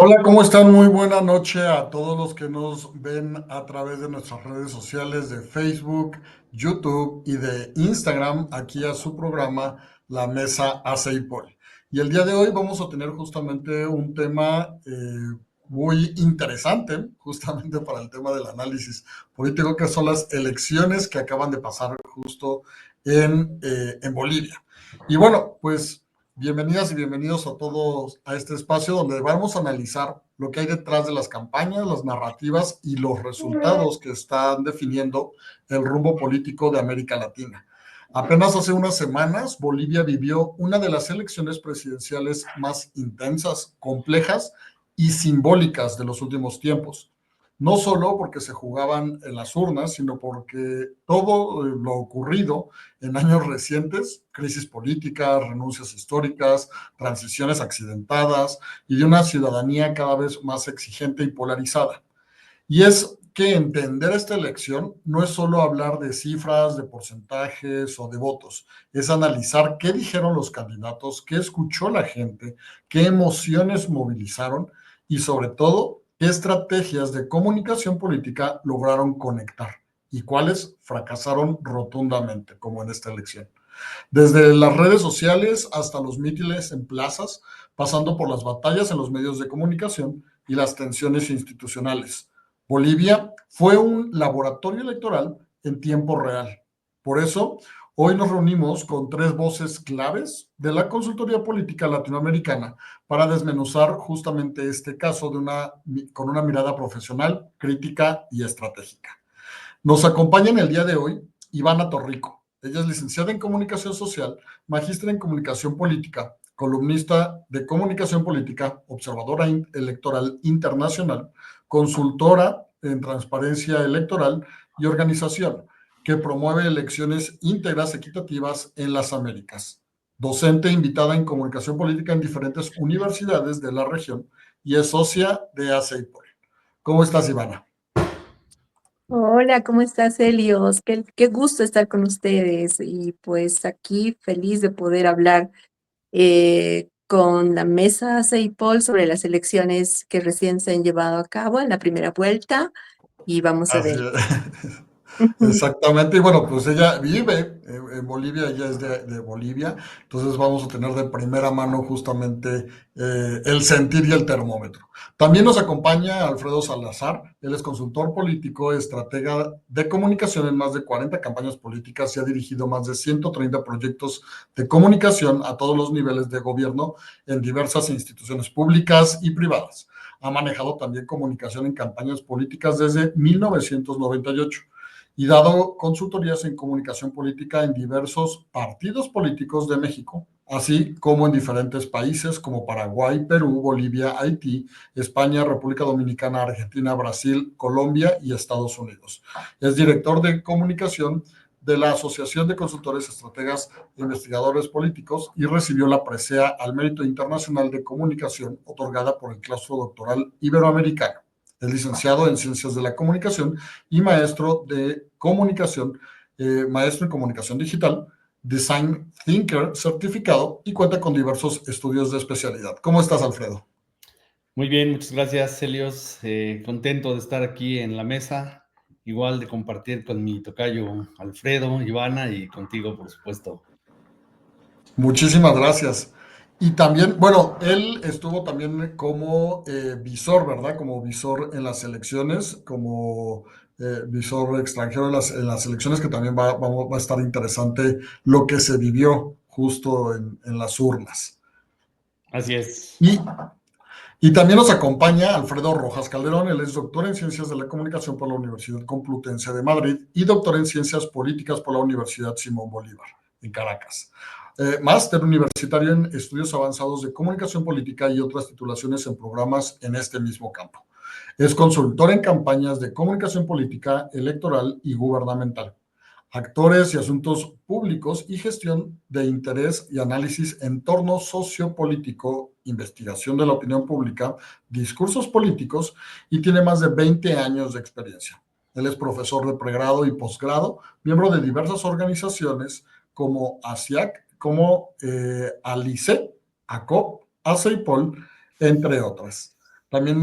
Hola, ¿cómo están? Muy buena noche a todos los que nos ven a través de nuestras redes sociales de Facebook, YouTube y de Instagram, aquí a su programa La Mesa Aceipol. Y el día de hoy vamos a tener justamente un tema muy interesante, justamente para el tema del análisis político, que son las elecciones que acaban de pasar justo en Bolivia. Y bueno, pues bienvenidas y bienvenidos a todos a este espacio donde vamos a analizar lo que hay detrás de las campañas, las narrativas y los resultados que están definiendo el rumbo político de América Latina. Apenas hace unas semanas, Bolivia vivió una de las elecciones presidenciales más intensas, complejas y simbólicas de los últimos tiempos. No solo porque se jugaban en las urnas, sino porque todo lo ocurrido en años recientes, crisis política, renuncias históricas, transiciones accidentadas y de una ciudadanía cada vez más exigente y polarizada. Y es que entender esta elección no es solo hablar de cifras, de porcentajes o de votos, es analizar qué dijeron los candidatos, qué escuchó la gente, qué emociones movilizaron y sobre todo qué estrategias de comunicación política lograron conectar y cuáles fracasaron rotundamente, como en esta elección. Desde las redes sociales hasta los mítines en plazas, pasando por las batallas en los medios de comunicación y las tensiones institucionales. Bolivia fue un laboratorio electoral en tiempo real. Por eso, hoy nos reunimos con tres voces claves de la consultoría política latinoamericana para desmenuzar justamente este caso con una mirada profesional, crítica y estratégica. Nos acompaña en el día de hoy Ivana Torrico. Ella es licenciada en Comunicación Social, magistra en Comunicación Política, columnista de Comunicación Política, observadora electoral internacional, consultora en transparencia electoral y organización que promueve elecciones íntegras equitativas en las Américas. Docente invitada en Comunicación Política en diferentes universidades de la región y es socia de ACEIPOL. ¿Cómo estás, Ivana? Hola, ¿cómo estás, Helios? Qué gusto estar con ustedes y pues aquí feliz de poder hablar con la mesa Seipol sobre las elecciones que recién se han llevado a cabo en la primera vuelta y vamos a Así ver. es. Exactamente, y bueno, pues ella vive en Bolivia, ella es de Bolivia, entonces vamos a tener de primera mano justamente el sentir y el termómetro. También nos acompaña Alfredo Salazar, él es consultor político, estratega de comunicación en más de 40 campañas políticas y ha dirigido más de 130 proyectos de comunicación a todos los niveles de gobierno en diversas instituciones públicas y privadas. Ha manejado también comunicación en campañas políticas desde 1998 y dado consultorías en comunicación política en diversos partidos políticos de México, así como en diferentes países como Paraguay, Perú, Bolivia, Haití, España, República Dominicana, Argentina, Brasil, Colombia y Estados Unidos. Es director de comunicación de la Asociación de Consultores, Estrategas e Investigadores Políticos y recibió la presea al Mérito Internacional de Comunicación otorgada por el Claustro Doctoral Iberoamericano. Es licenciado en Ciencias de la Comunicación y maestro de comunicación, maestro en comunicación digital, Design Thinker certificado y cuenta con diversos estudios de especialidad. ¿Cómo estás, Alfredo? Muy bien, muchas gracias, Helios. Contento de estar aquí en la mesa, igual de compartir con mi tocayo Alfredo, Ivana y contigo, por supuesto. Muchísimas gracias. Y también, bueno, él estuvo también como visor, ¿verdad? Como visor en las elecciones, como visor extranjero en las elecciones, que también va a estar interesante lo que se vivió justo en las urnas. Así es. Y Y también nos acompaña Alfredo Rojas Calderón, él es doctor en Ciencias de la Comunicación por la Universidad Complutense de Madrid y doctor en Ciencias Políticas por la Universidad Simón Bolívar, en Caracas. Máster universitario en Estudios Avanzados de Comunicación Política y otras titulaciones en programas en este mismo campo. Es consultor en campañas de comunicación política, electoral y gubernamental, actores y asuntos públicos y gestión de interés y análisis en torno sociopolítico, investigación de la opinión pública, discursos políticos y tiene más de 20 años de experiencia. Él es profesor de pregrado y posgrado, miembro de diversas organizaciones como ASIAC, como ALICE, ACOP, ACEIPOL, entre otras. También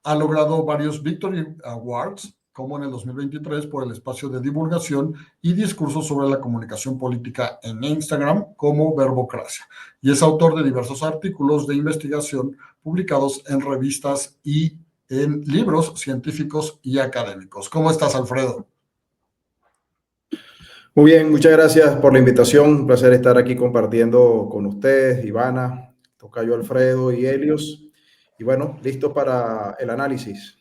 ha logrado varios Victory Awards, como en el 2023, por el espacio de divulgación y discursos sobre la comunicación política en Instagram como Verbocracia. Y es autor de diversos artículos de investigación publicados en revistas y en libros científicos y académicos. ¿Cómo estás, Alfredo? Muy bien, muchas gracias por la invitación. Un placer estar aquí compartiendo con ustedes, Ivana, tocayo Alfredo y Helios. Y bueno, listos para el análisis.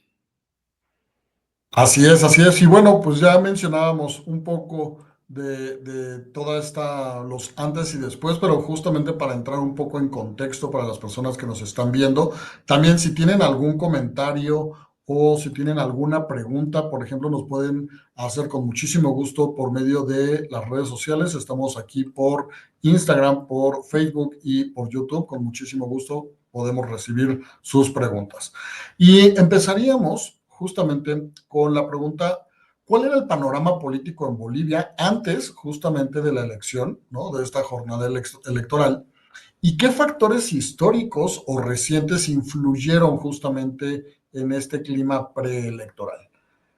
Así es, así es. Y bueno, pues ya mencionábamos un poco de toda esta, los antes y después, pero justamente para entrar un poco en contexto para las personas que nos están viendo, también si tienen algún comentario o si tienen alguna pregunta, por ejemplo, nos pueden hacer con muchísimo gusto por medio de las redes sociales. Estamos aquí por Instagram, por Facebook y por YouTube. Con muchísimo gusto podemos recibir sus preguntas. Y empezaríamos justamente con la pregunta, ¿cuál era el panorama político en Bolivia antes justamente de la elección, ¿no? De esta jornada electoral? ¿Y qué factores históricos o recientes influyeron justamente en este clima preelectoral?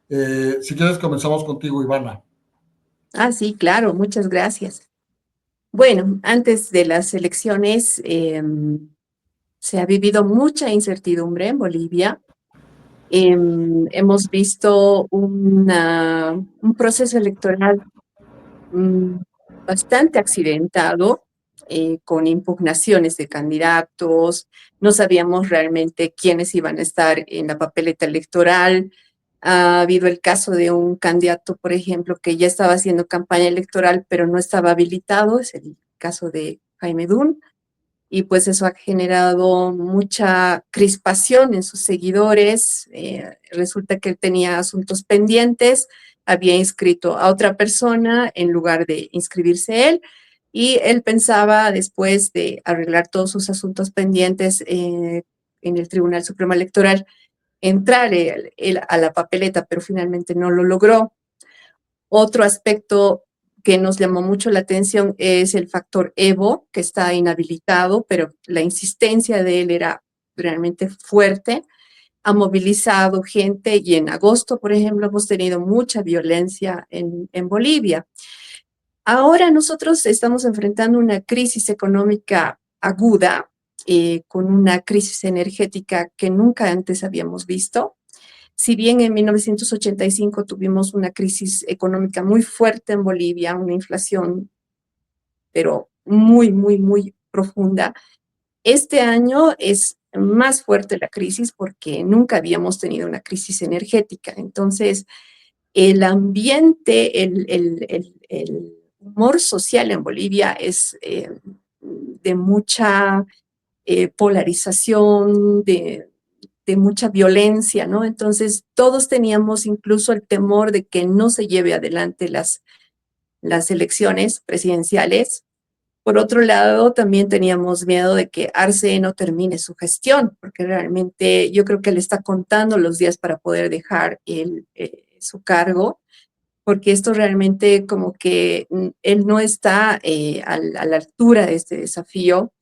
Si quieres, comenzamos contigo, Ivana. Ah, sí, claro, muchas gracias. Bueno, antes de las elecciones se ha vivido mucha incertidumbre en Bolivia. Hemos visto un proceso electoral mm, bastante accidentado, con impugnaciones de candidatos. No sabíamos realmente quiénes iban a estar en la papeleta electoral. Ha habido el caso de un candidato, por ejemplo, que ya estaba haciendo campaña electoral, pero no estaba habilitado. Es el caso de Jaime Dun. Y pues eso ha generado mucha crispación en sus seguidores. Resulta que él tenía asuntos pendientes, había inscrito a otra persona en lugar de inscribirse él, y él pensaba, después de arreglar todos sus asuntos pendientes en el Tribunal Supremo Electoral, entrar él a la papeleta, pero finalmente no lo logró. Otro aspecto que nos llamó mucho la atención es el factor Evo, que está inhabilitado, pero la insistencia de él era realmente fuerte. Ha movilizado gente y en agosto, por ejemplo, hemos tenido mucha violencia en Bolivia. Ahora nosotros estamos enfrentando una crisis económica aguda, con una crisis energética que nunca antes habíamos visto. Si bien en 1985 tuvimos una crisis económica muy fuerte en Bolivia, una inflación, pero muy, muy, muy profunda, este año es más fuerte la crisis porque nunca habíamos tenido una crisis energética. Entonces, el ambiente, el humor social en Bolivia es de mucha polarización, de mucha violencia, ¿no? Entonces, todos teníamos incluso el temor de que no se lleve adelante las elecciones presidenciales. Por otro lado, también teníamos miedo de que Arce no termine su gestión, porque realmente yo creo que le está contando los días para poder dejar su cargo, porque esto realmente como que él no está a la altura de este desafío.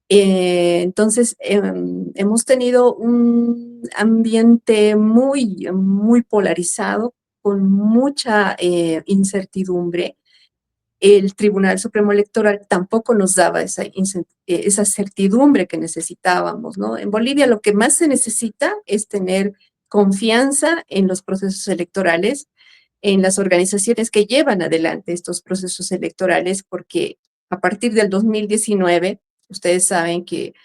Entonces, hemos tenido un ambiente muy, muy polarizado, con mucha incertidumbre. El Tribunal Supremo Electoral tampoco nos daba esa certidumbre que necesitábamos, ¿no? En Bolivia lo que más se necesita es tener confianza en los procesos electorales, en las organizaciones que llevan adelante estos procesos electorales, porque a partir del 2019, ustedes saben que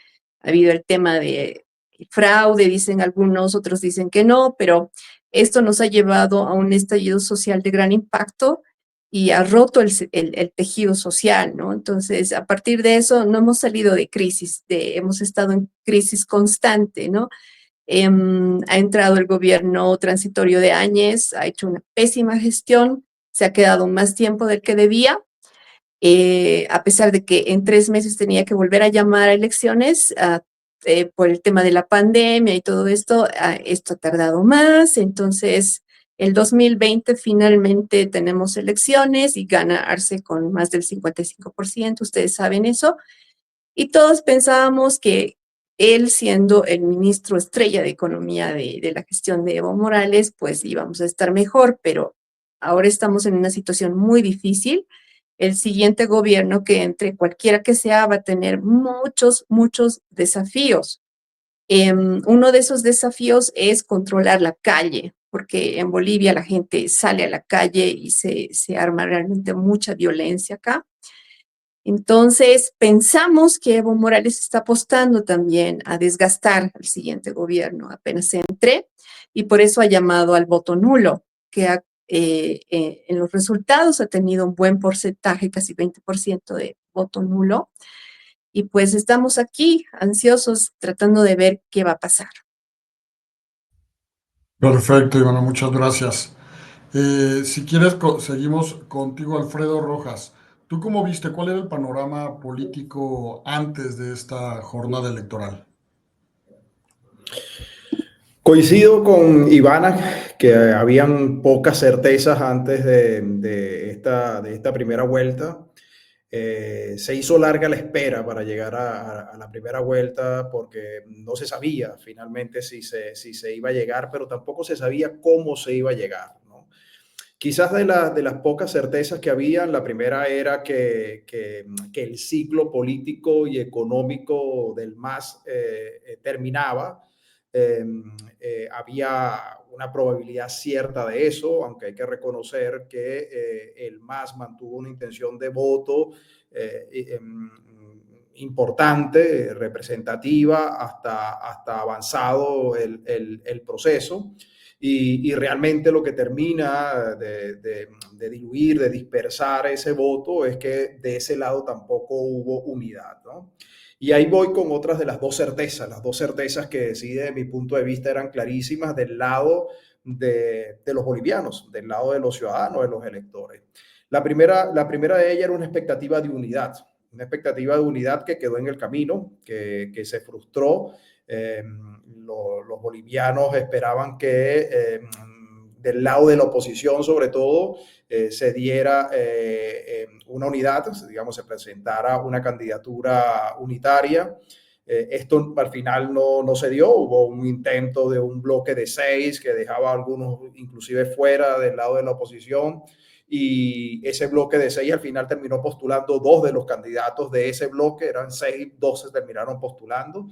ha habido el tema de fraude, dicen algunos, otros dicen que no, pero esto nos ha llevado a un estallido social de gran impacto y ha roto el tejido social, ¿no? Entonces, a partir de eso, no hemos salido de crisis, hemos estado en crisis constante, ¿no? Ha entrado el gobierno transitorio de Áñez, ha hecho una pésima gestión, se ha quedado más tiempo del que debía, a pesar de que en 3 meses tenía que volver a llamar a elecciones por el tema de la pandemia y todo esto, esto ha tardado más. Entonces, el 2020 finalmente tenemos elecciones y gana Arce con más del 55%, ustedes saben eso, y todos pensábamos que él siendo el ministro estrella de Economía de la gestión de Evo Morales, pues íbamos a estar mejor, pero ahora estamos en una situación muy difícil. El siguiente gobierno que entre, cualquiera que sea, va a tener muchos, muchos desafíos. Uno de esos desafíos es controlar la calle, porque en Bolivia la gente sale a la calle y se arma realmente mucha violencia acá. Entonces, pensamos que Evo Morales está apostando también a desgastar al siguiente gobierno apenas entre, y por eso ha llamado al voto nulo, que en los resultados ha tenido un buen porcentaje, casi 20% de voto nulo, y pues estamos aquí ansiosos tratando de ver qué va a pasar. Perfecto, Ivana, muchas gracias. Si quieres, seguimos contigo, Alfredo Rojas. ¿Tú cómo viste? ¿Cuál era el panorama político antes de esta jornada electoral? Coincido con Ivana que habían pocas certezas antes de esta primera vuelta. Se hizo larga la espera para llegar a la primera vuelta porque no se sabía finalmente si se iba a llegar, pero tampoco se sabía cómo se iba a llegar, ¿no? Quizás de las pocas certezas que había, la primera era que el ciclo político y económico del MAS terminaba. Eh, Había una probabilidad cierta de eso, aunque hay que reconocer que el MAS mantuvo una intención de voto importante, representativa, hasta avanzado el proceso. Y realmente lo que termina de diluir, de dispersar ese voto es que de ese lado tampoco hubo unidad, ¿no? Y ahí voy con otras de las dos certezas que sí, de mi punto de vista, eran clarísimas del lado de los bolivianos, del lado de los ciudadanos, de los electores. La primera de ellas era una expectativa de unidad que quedó en el camino, que se frustró. Los bolivianos esperaban que del lado de la oposición, sobre todo, se diera una unidad, digamos, se presentara una candidatura unitaria. Esto al final no se dio, hubo un intento de un bloque de 6 que dejaba a algunos inclusive fuera del lado de la oposición, y ese bloque de 6 al final terminó postulando 2 de los candidatos de ese bloque, eran 6, 2 se terminaron postulando.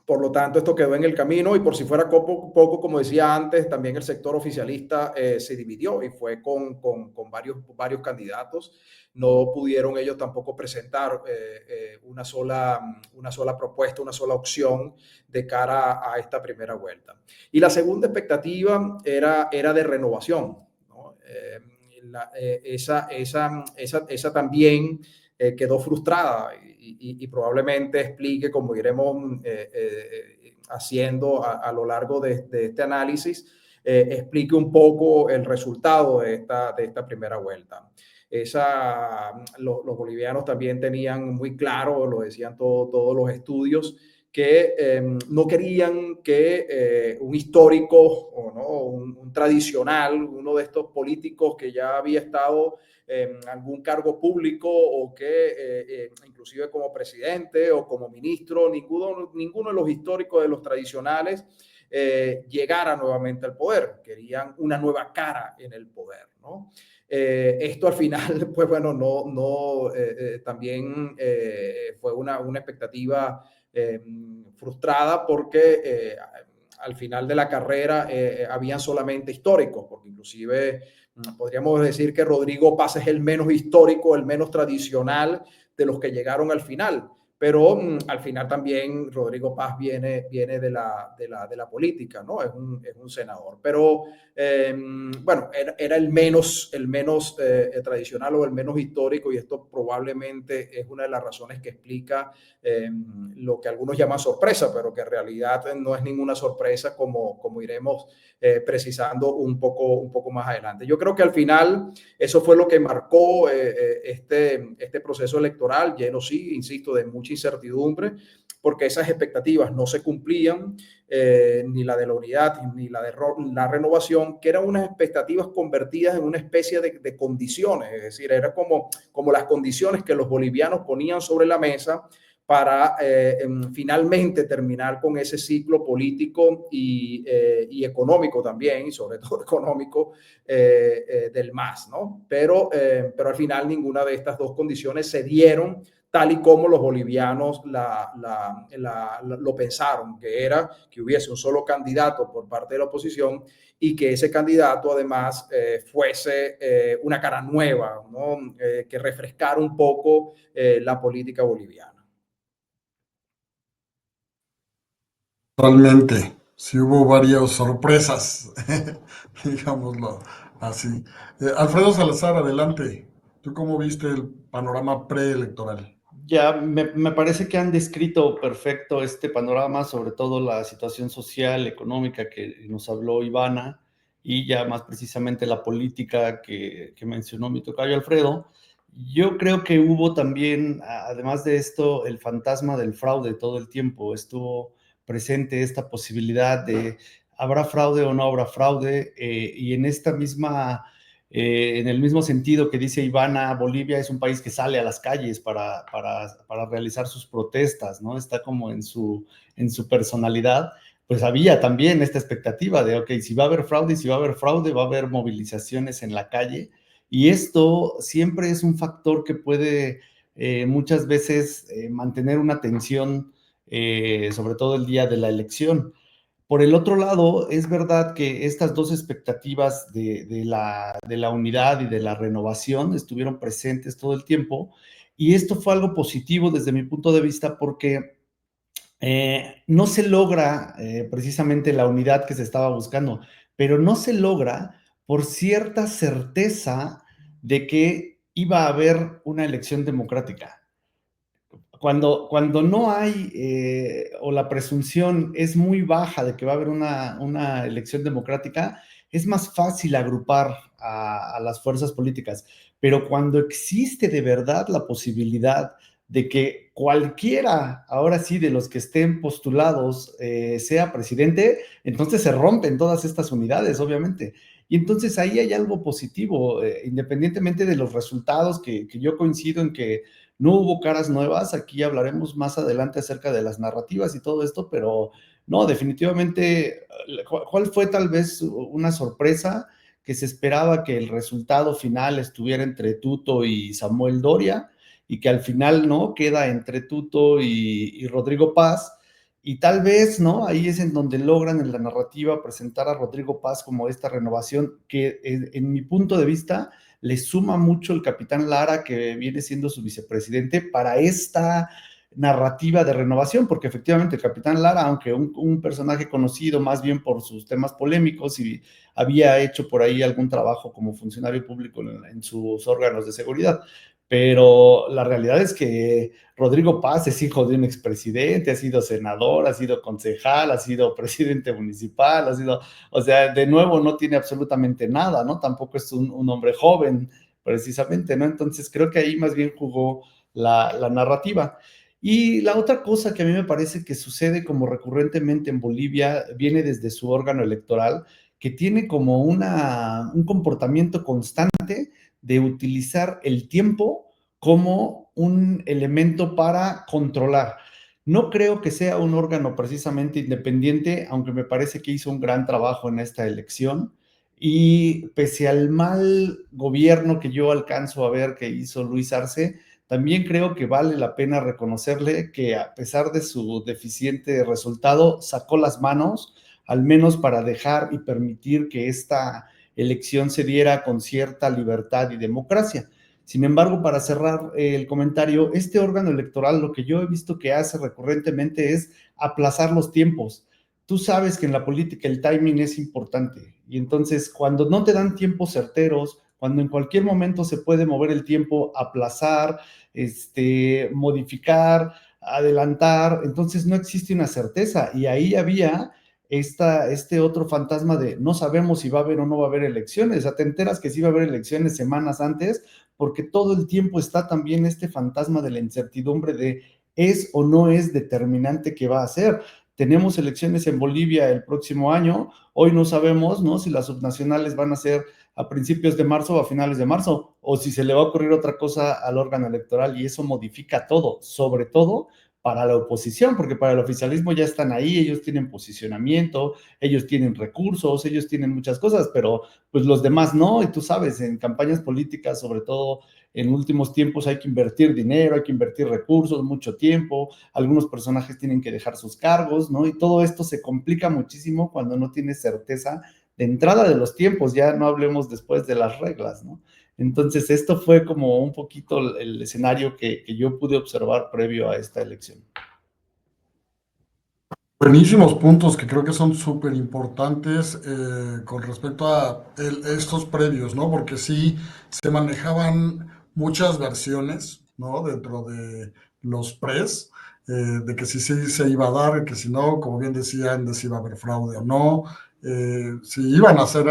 Por lo tanto, esto quedó en el camino, y por si fuera poco, como decía antes, también el sector oficialista se dividió y fue con varios candidatos. No pudieron ellos tampoco presentar una sola propuesta, una sola opción de cara a esta primera vuelta. Y la segunda expectativa era de renovación, ¿no? Esa también quedó frustrada, y probablemente explique, como iremos haciendo a lo largo de este análisis, explique un poco el resultado de esta primera vuelta. Los bolivianos también tenían muy claro, lo decían todos los estudios, que no querían que un histórico, ¿no? un tradicional, uno de estos políticos que ya había estado en algún cargo público, o que inclusive como presidente o como ministro, ninguno de los históricos, de los tradicionales, llegara nuevamente al poder. Querían una nueva cara en el poder, ¿no? Esto al final, pues bueno, también fue una expectativa frustrada, porque al final de la carrera habían solamente históricos, porque inclusive podríamos decir que Rodrigo Paz es el menos histórico, el menos tradicional de los que llegaron al final. Pero al final también Rodrigo Paz viene de la política, ¿no? Es un senador. Pero bueno, era el menos tradicional, o el menos histórico, y esto probablemente es una de las razones que explica lo que algunos llaman sorpresa, pero que en realidad no es ninguna sorpresa, como iremos precisando un poco más adelante. Yo creo que al final eso fue lo que marcó este proceso electoral, lleno, sí, insisto, de mucha incertidumbre, porque esas expectativas no se cumplían, ni la de la unidad ni la de la renovación, que eran unas expectativas convertidas en una especie de condiciones, es decir, era como las condiciones que los bolivianos ponían sobre la mesa para finalmente terminar con ese ciclo político y económico también, y sobre todo económico, del MAS, ¿no? Pero al final ninguna de estas dos condiciones se dieron tal y como los bolivianos lo pensaron, que era que hubiese un solo candidato por parte de la oposición y que ese candidato además fuese una cara nueva, ¿no? Que refrescara un poco la política boliviana. Totalmente. Sí hubo varias sorpresas, digámoslo así. Alfredo Salazar, adelante. ¿Tú cómo viste el panorama preelectoral? Ya, me parece que han descrito perfecto este panorama, sobre todo la situación social, económica que nos habló Ivana, y ya más precisamente la política que mencionó mi tocayo Alfredo. Yo creo que hubo también, además de esto, el fantasma del fraude todo el tiempo. Estuvo presente esta posibilidad de, ¿habrá fraude o no habrá fraude? Y en esta misma en el mismo sentido que dice Ivana, Bolivia es un país que sale a las calles para realizar sus protestas, ¿no? Está como en su personalidad. Pues había también esta expectativa de, ok, si va a haber fraude, si va a haber fraude, va a haber movilizaciones en la calle. Y esto siempre es un factor que puede muchas veces mantener una tensión, sobre todo el día de la elección. Por el otro lado, es verdad que estas dos expectativas de la unidad y de la renovación estuvieron presentes todo el tiempo, y esto fue algo positivo desde mi punto de vista porque no se logra precisamente la unidad que se estaba buscando, pero no se logra por cierta certeza de que iba a haber una elección democrática. Cuando no hay, o la presunción es muy baja de que va a haber una elección democrática, es más fácil agrupar a las fuerzas políticas. Pero cuando existe de verdad la posibilidad de que cualquiera, ahora sí, de los que estén postulados sea presidente, entonces se rompen todas estas unidades, obviamente. Y entonces ahí hay algo positivo, independientemente de los resultados, que yo coincido en que no hubo caras nuevas. Aquí hablaremos más adelante acerca de las narrativas y todo esto, pero no, definitivamente, ¿cuál fue tal vez una sorpresa? Que se esperaba que el resultado final estuviera entre Tuto y Samuel Doria, y que al final, ¿no? Queda entre Tuto y Rodrigo Paz, y tal vez, ¿no? Ahí es en donde logran en la narrativa presentar a Rodrigo Paz como esta renovación que, en mi punto de vista, le suma mucho el capitán Lara, que viene siendo su vicepresidente, para esta narrativa de renovación, porque efectivamente el capitán Lara, aunque un personaje conocido más bien por sus temas polémicos y había hecho por ahí algún trabajo como funcionario público en sus órganos de seguridad, pero la realidad es que Rodrigo Paz es hijo de un expresidente, ha sido senador, ha sido concejal, ha sido presidente municipal, ha sido, o sea, de nuevo no tiene absolutamente nada, ¿no? Tampoco es un hombre joven, precisamente, ¿no? Entonces creo que ahí más bien jugó la narrativa. Y la otra cosa que a mí me parece que sucede como recurrentemente en Bolivia viene desde su órgano electoral, que tiene como un comportamiento constante de utilizar el tiempo como un elemento para controlar. No creo que sea un órgano precisamente independiente, aunque me parece que hizo un gran trabajo en esta elección. Y pese al mal gobierno que yo alcanzo a ver que hizo Luis Arce, también creo que vale la pena reconocerle que, a pesar de su deficiente resultado, sacó las manos, al menos para dejar y permitir que esta elección se diera con cierta libertad y democracia. Sin embargo, para cerrar el comentario, este órgano electoral lo que yo he visto que hace recurrentemente es aplazar los tiempos. Tú sabes que en la política el timing es importante, y entonces cuando no te dan tiempos certeros, cuando en cualquier momento se puede mover el tiempo, aplazar, modificar, adelantar, entonces no existe una certeza. Y ahí había este otro fantasma de no sabemos si va a haber o no va a haber elecciones. O sea, te enteras que sí va a haber elecciones semanas antes, porque todo el tiempo está también este fantasma de la incertidumbre de es o no es determinante que va a ser. Tenemos elecciones en Bolivia el próximo año, hoy no sabemos, ¿no?, si las subnacionales van a ser a principios de marzo o a finales de marzo, o si se le va a ocurrir otra cosa al órgano electoral, y eso modifica todo, sobre todo para la oposición, porque para el oficialismo ya están ahí, ellos tienen posicionamiento, ellos tienen recursos, ellos tienen muchas cosas, pero pues los demás no, y tú sabes, en campañas políticas, sobre todo en últimos tiempos, hay que invertir dinero, hay que invertir recursos, mucho tiempo, algunos personajes tienen que dejar sus cargos, ¿no? Y todo esto se complica muchísimo cuando no tienes certeza de entrada de los tiempos, ya no hablemos después de las reglas, ¿no? Entonces, esto fue como un poquito el escenario que yo pude observar previo a esta elección. Buenísimos puntos que creo que son súper importantes con respecto a estos previos, ¿no? Porque sí se manejaban muchas versiones, ¿no? Dentro de los pres, de que si sí se iba a dar, que si no, como bien decían, de si iba a haber fraude o no, si iban a hacer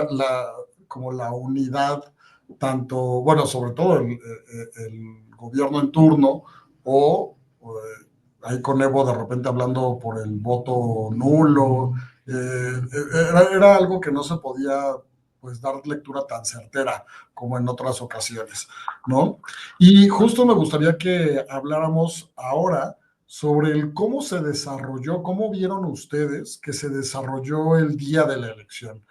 como la unidad, tanto, bueno, sobre todo el gobierno en turno o ahí con Evo de repente hablando por el voto nulo. Era algo que no se podía pues dar lectura tan certera como en otras ocasiones, ¿no? Y justo me gustaría que habláramos ahora sobre el cómo se desarrolló, cómo vieron ustedes que se desarrolló el día de la elección.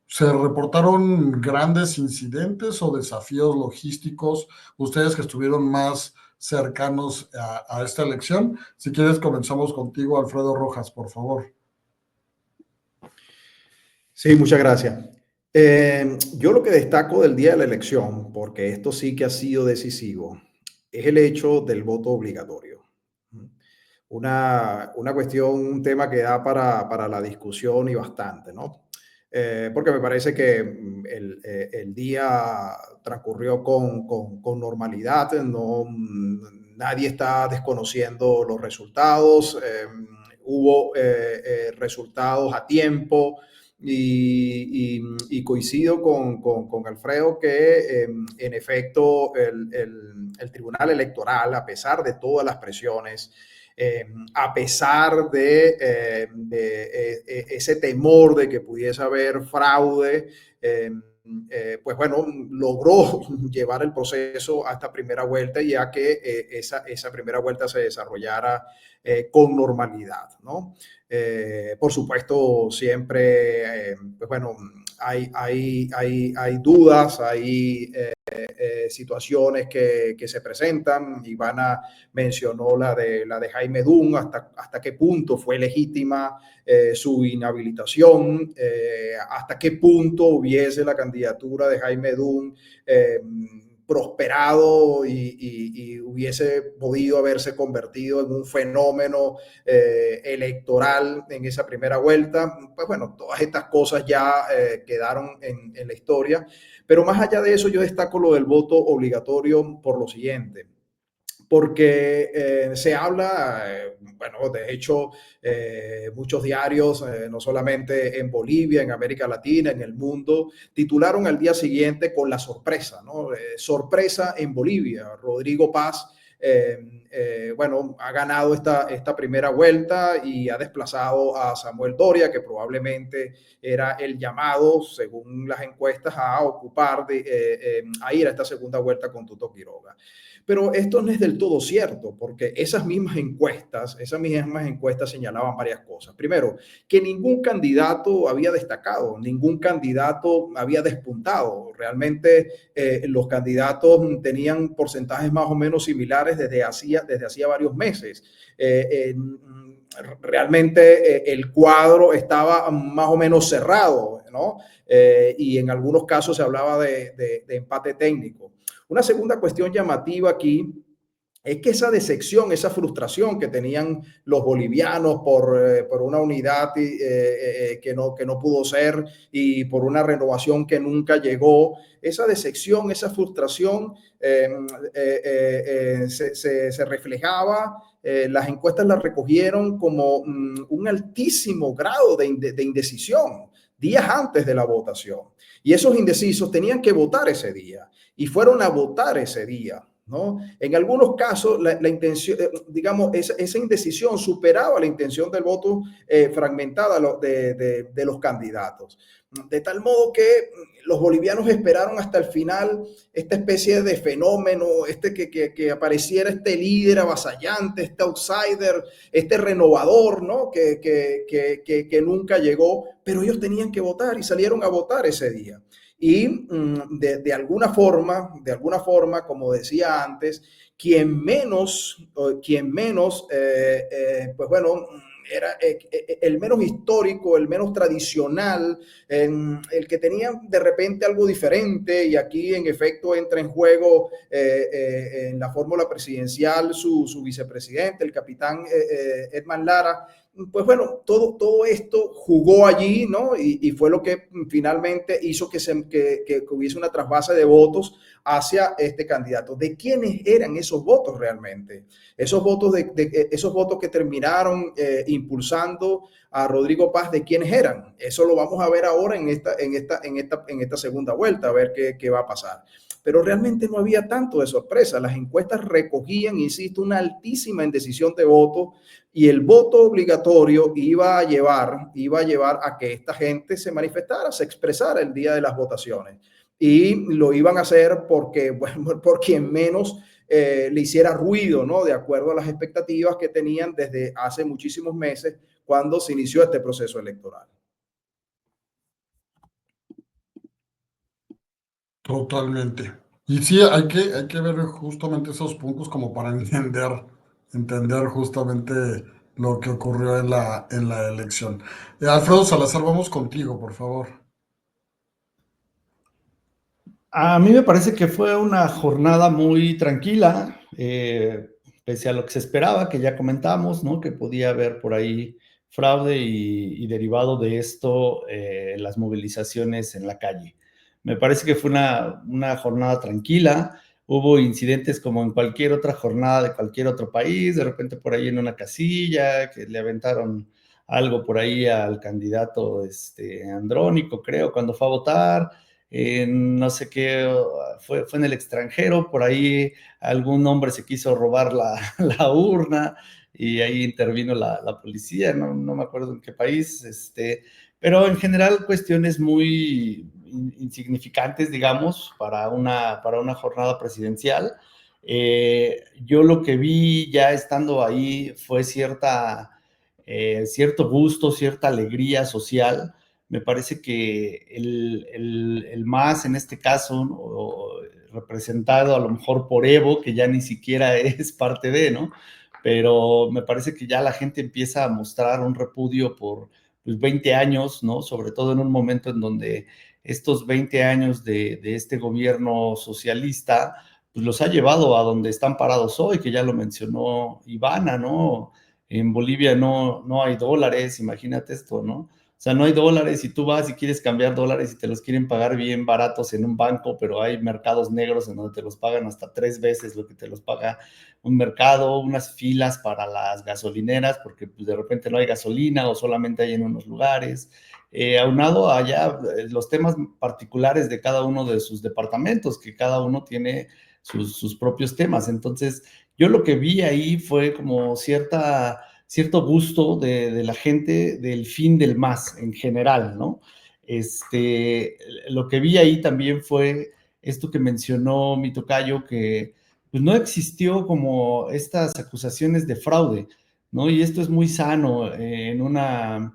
¿Se reportaron grandes incidentes o desafíos logísticos? Ustedes que estuvieron más cercanos a esta elección. Si quieres, comenzamos contigo, Alfredo Rojas, por favor. Sí, muchas gracias. Yo lo que destaco del día de la elección, porque esto sí que ha sido decisivo, es el hecho del voto obligatorio. Una cuestión, un tema que da para la discusión y bastante, ¿no? Porque me parece que el día transcurrió con normalidad, no, nadie está desconociendo los resultados, hubo resultados a tiempo y coincido con Alfredo que en efecto el Tribunal Electoral, a pesar de todas las presiones, a pesar de ese temor de que pudiese haber fraude, pues bueno, logró llevar el proceso a esta primera vuelta y a que esa primera vuelta se desarrollara con normalidad, ¿no? Por supuesto, siempre, pues bueno, hay dudas, hay situaciones que se presentan. Ivana mencionó la de Jaime Dunn, hasta qué punto fue legítima su inhabilitación, hasta qué punto hubiese la candidatura de Jaime Dunn prosperado y hubiese podido haberse convertido en un fenómeno electoral en esa primera vuelta. Pues bueno, todas estas cosas ya quedaron en la historia, pero más allá de eso yo destaco lo del voto obligatorio por lo siguiente. Porque se habla, bueno, de hecho, muchos diarios, no solamente en Bolivia, en América Latina, en el mundo, titularon al día siguiente con la sorpresa, ¿no? Sorpresa en Bolivia. Rodrigo Paz, bueno, ha ganado esta primera vuelta y ha desplazado a Samuel Doria, que probablemente era el llamado, según las encuestas, a ocupar, a ir a esta segunda vuelta con Tuto Quiroga. Pero esto no es del todo cierto, porque esas mismas encuestas señalaban varias cosas. Primero, que ningún candidato había destacado, ningún candidato había despuntado. Realmente los candidatos tenían porcentajes más o menos similares desde hacía varios meses. Realmente el cuadro estaba más o menos cerrado, ¿no? Y en algunos casos se hablaba de empate técnico. Una segunda cuestión llamativa aquí es que esa decepción, esa frustración que tenían los bolivianos por una unidad que no pudo ser y por una renovación que nunca llegó, esa decepción, esa frustración se reflejaba, las encuestas las recogieron como un altísimo grado de indecisión días antes de la votación. Y esos indecisos tenían que votar ese día y fueron a votar ese día. ¿no? En algunos casos, la intención, digamos, esa indecisión superaba la intención del voto fragmentada de los candidatos. De tal modo que los bolivianos esperaron hasta el final esta especie de fenómeno, que apareciera este líder avasallante, este outsider, este renovador, ¿no? Que nunca llegó, pero ellos tenían que votar y salieron a votar ese día. Y de alguna forma, como decía antes, quien menos, pues bueno, era el menos histórico, el menos tradicional, el que tenía de repente algo diferente, y aquí en efecto entra en juego en la fórmula presidencial su vicepresidente, el capitán Edman Lara. Pues bueno, todo esto jugó allí, ¿no? Y fue lo que finalmente hizo que hubiese una trasvase de votos hacia este candidato. ¿De quiénes eran esos votos realmente? Esos votos, esos votos que terminaron impulsando a Rodrigo Paz, ¿de quiénes eran? Eso lo vamos a ver ahora en esta segunda vuelta, a ver qué va a pasar. Pero realmente no había tanto de sorpresa. Las encuestas recogían, insisto, una altísima indecisión de votos, y el voto obligatorio iba a llevar a que esta gente se manifestara, se expresara el día de las votaciones. Y lo iban a hacer porque, bueno, por quien menos le hiciera ruido, ¿no? De acuerdo a las expectativas que tenían desde hace muchísimos meses, cuando se inició este proceso electoral. Totalmente. Y sí, hay que ver justamente esos puntos como para entender justamente lo que ocurrió en la elección. Alfredo Salazar, vamos contigo, por favor. A mí me parece que fue una jornada muy tranquila, pese a lo que se esperaba, que ya comentamos, ¿no? Que podía haber por ahí fraude y derivado de esto las movilizaciones en la calle. Me parece que fue una jornada tranquila. Hubo incidentes como en cualquier otra jornada de cualquier otro país, de repente por ahí en una casilla, que le aventaron algo por ahí al candidato Andrónico, creo, cuando fue a votar. No sé qué, fue en el extranjero, por ahí algún hombre se quiso robar la urna y ahí intervino la policía, no me acuerdo en qué país, pero en general cuestiones muy insignificantes, digamos, para una jornada presidencial. Yo lo que vi ya estando ahí fue cierto gusto, cierta alegría social. Me parece que el MAS en este caso, representado a lo mejor por Evo, que ya ni siquiera es parte de, ¿no? Pero me parece que ya la gente empieza a mostrar un repudio por 20 años, ¿no? Sobre todo en un momento en donde estos 20 años de este gobierno socialista, pues los ha llevado a donde están parados hoy, que ya lo mencionó Ivana, ¿no? En Bolivia no hay dólares, imagínate esto, ¿no? O sea, no hay dólares y tú vas y quieres cambiar dólares y te los quieren pagar bien baratos en un banco, pero hay mercados negros en donde te los pagan hasta 3 veces lo que te los paga un mercado, unas filas para las gasolineras, porque pues, de repente no hay gasolina o solamente hay en unos lugares. Aunado allá los temas particulares de cada uno de sus departamentos, que cada uno tiene sus propios temas. Entonces, yo lo que vi ahí fue como cierto gusto de la gente del fin del MAS en general, ¿no? Lo que vi ahí también fue esto que mencionó mi tocayo, que pues no existió como estas acusaciones de fraude, ¿no? Y esto es muy sano en una,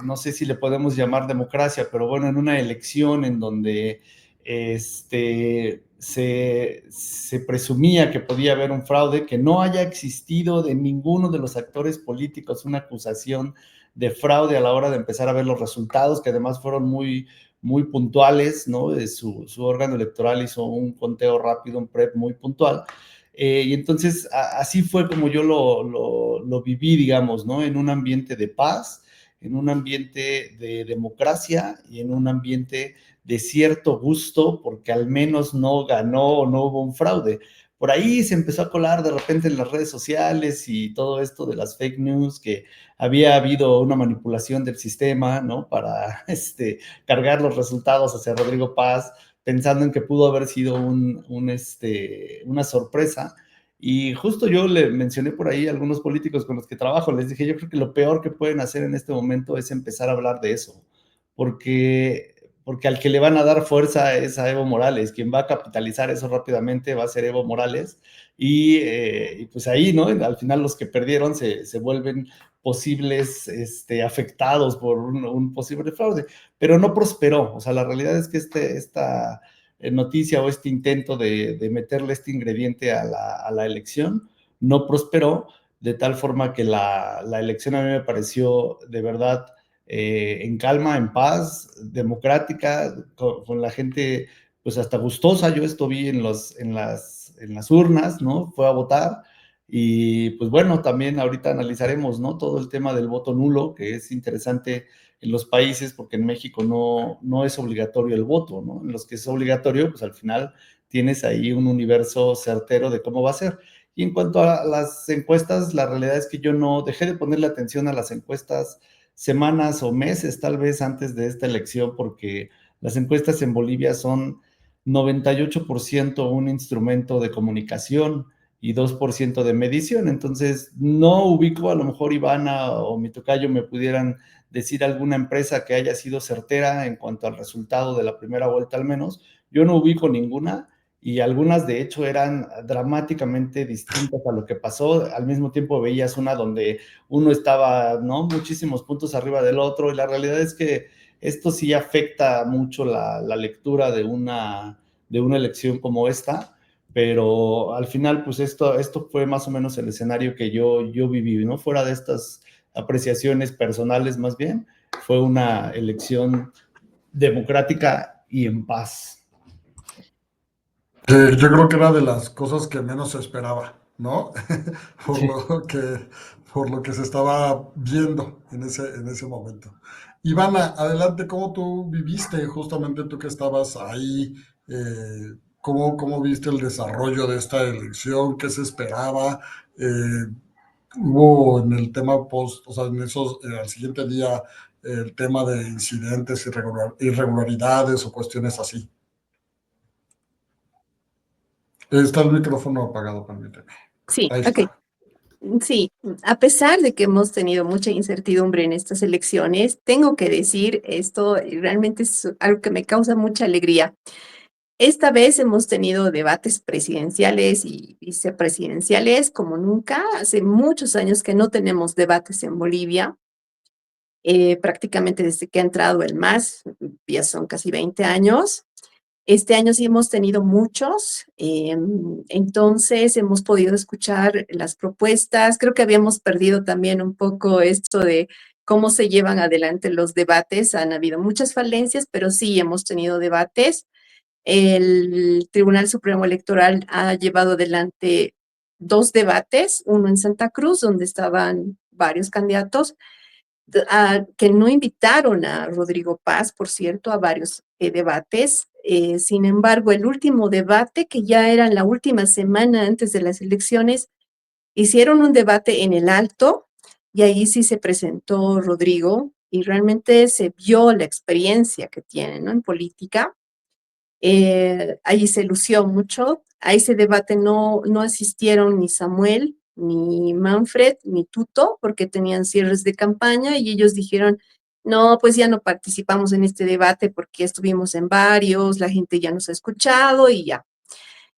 no sé si le podemos llamar democracia, pero bueno, en una elección en donde se presumía que podía haber un fraude, que no haya existido de ninguno de los actores políticos una acusación de fraude a la hora de empezar a ver los resultados, que además fueron muy puntuales, ¿no? Su órgano electoral hizo un conteo rápido, un PREP muy puntual. Y entonces así fue como yo lo viví, digamos, ¿no? En un ambiente de paz, en un ambiente de democracia y en un ambiente de cierto gusto, porque al menos no ganó o no hubo un fraude. Por ahí se empezó a colar de repente en las redes sociales y todo esto de las fake news, que había habido una manipulación del sistema, ¿no? Para cargar los resultados hacia Rodrigo Paz, pensando en que pudo haber sido una sorpresa. Y justo yo le mencioné por ahí a algunos políticos con los que trabajo, les dije, yo creo que lo peor que pueden hacer en este momento es empezar a hablar de eso, porque al que le van a dar fuerza es a Evo Morales, quien va a capitalizar eso rápidamente va a ser Evo Morales, y pues ahí, ¿no? Al final los que perdieron se vuelven posibles afectados por un posible fraude, pero no prosperó. O sea, la realidad es que esta noticia o este intento de meterle este ingrediente a la elección no prosperó, de tal forma que la elección a mí me pareció de verdad en calma, en paz, democrática, con la gente pues hasta gustosa. Yo esto vi en las urnas, ¿no? Fue a votar. Y pues bueno, también ahorita analizaremos, ¿no? Todo el tema del voto nulo, que es interesante en los países, porque en México no es obligatorio el voto, ¿no? En los que es obligatorio, pues al final tienes ahí un universo certero de cómo va a ser. Y en cuanto a las encuestas, la realidad es que yo no dejé de ponerle atención a las encuestas semanas o meses tal vez antes de esta elección, porque las encuestas en Bolivia son 98% un instrumento de comunicación y 2% de medición. Entonces, no ubico, a lo mejor Ivana o mi tocayo me pudieran decir alguna empresa que haya sido certera en cuanto al resultado de la primera vuelta al menos. Yo no ubico ninguna, y algunas de hecho eran dramáticamente distintas a lo que pasó. Al mismo tiempo veías una donde uno estaba, ¿no?, muchísimos puntos arriba del otro, y la realidad es que esto sí afecta mucho la lectura de una elección como esta. Pero al final, pues esto fue más o menos el escenario que yo viví, ¿no? Fuera de estas apreciaciones personales, más bien, fue una elección democrática y en paz. Yo creo que era de las cosas que menos se esperaba, ¿no? Por Sí. por lo que se estaba viendo en ese momento. Ivana, adelante, ¿cómo tú viviste, justamente tú que estabas ahí, cómo viste el desarrollo de esta elección? ¿Qué se esperaba? Hubo en el tema post, o sea, en esos, al siguiente día, el tema de incidentes, irregularidades o cuestiones así. Está el micrófono apagado, permíteme. Sí, Ahí ok. está. Sí, a pesar de que hemos tenido mucha incertidumbre en estas elecciones, tengo que decir esto, y realmente es algo que me causa mucha alegría. Esta vez hemos tenido debates presidenciales y vicepresidenciales como nunca. Hace muchos años que no tenemos debates en Bolivia, prácticamente desde que ha entrado el MAS, ya son casi 20 años. Este año sí hemos tenido muchos, entonces hemos podido escuchar las propuestas. Creo que habíamos perdido también un poco esto de cómo se llevan adelante los debates. Han habido muchas falencias, pero sí hemos tenido debates. El Tribunal Supremo Electoral ha llevado adelante 2 debates, uno en Santa Cruz, donde estaban varios candidatos, que no invitaron a Rodrigo Paz, por cierto, a varios debates. Sin embargo, el último debate, que ya era la última semana antes de las elecciones, hicieron un debate en el Alto, y ahí sí se presentó Rodrigo y realmente se vio la experiencia que tiene, ¿no?, en política. Ahí se lució mucho. A ese debate no asistieron ni Samuel, ni Manfred, ni Tuto, porque tenían cierres de campaña, y ellos dijeron, no, pues ya no participamos en este debate porque estuvimos en varios, la gente ya nos ha escuchado y ya.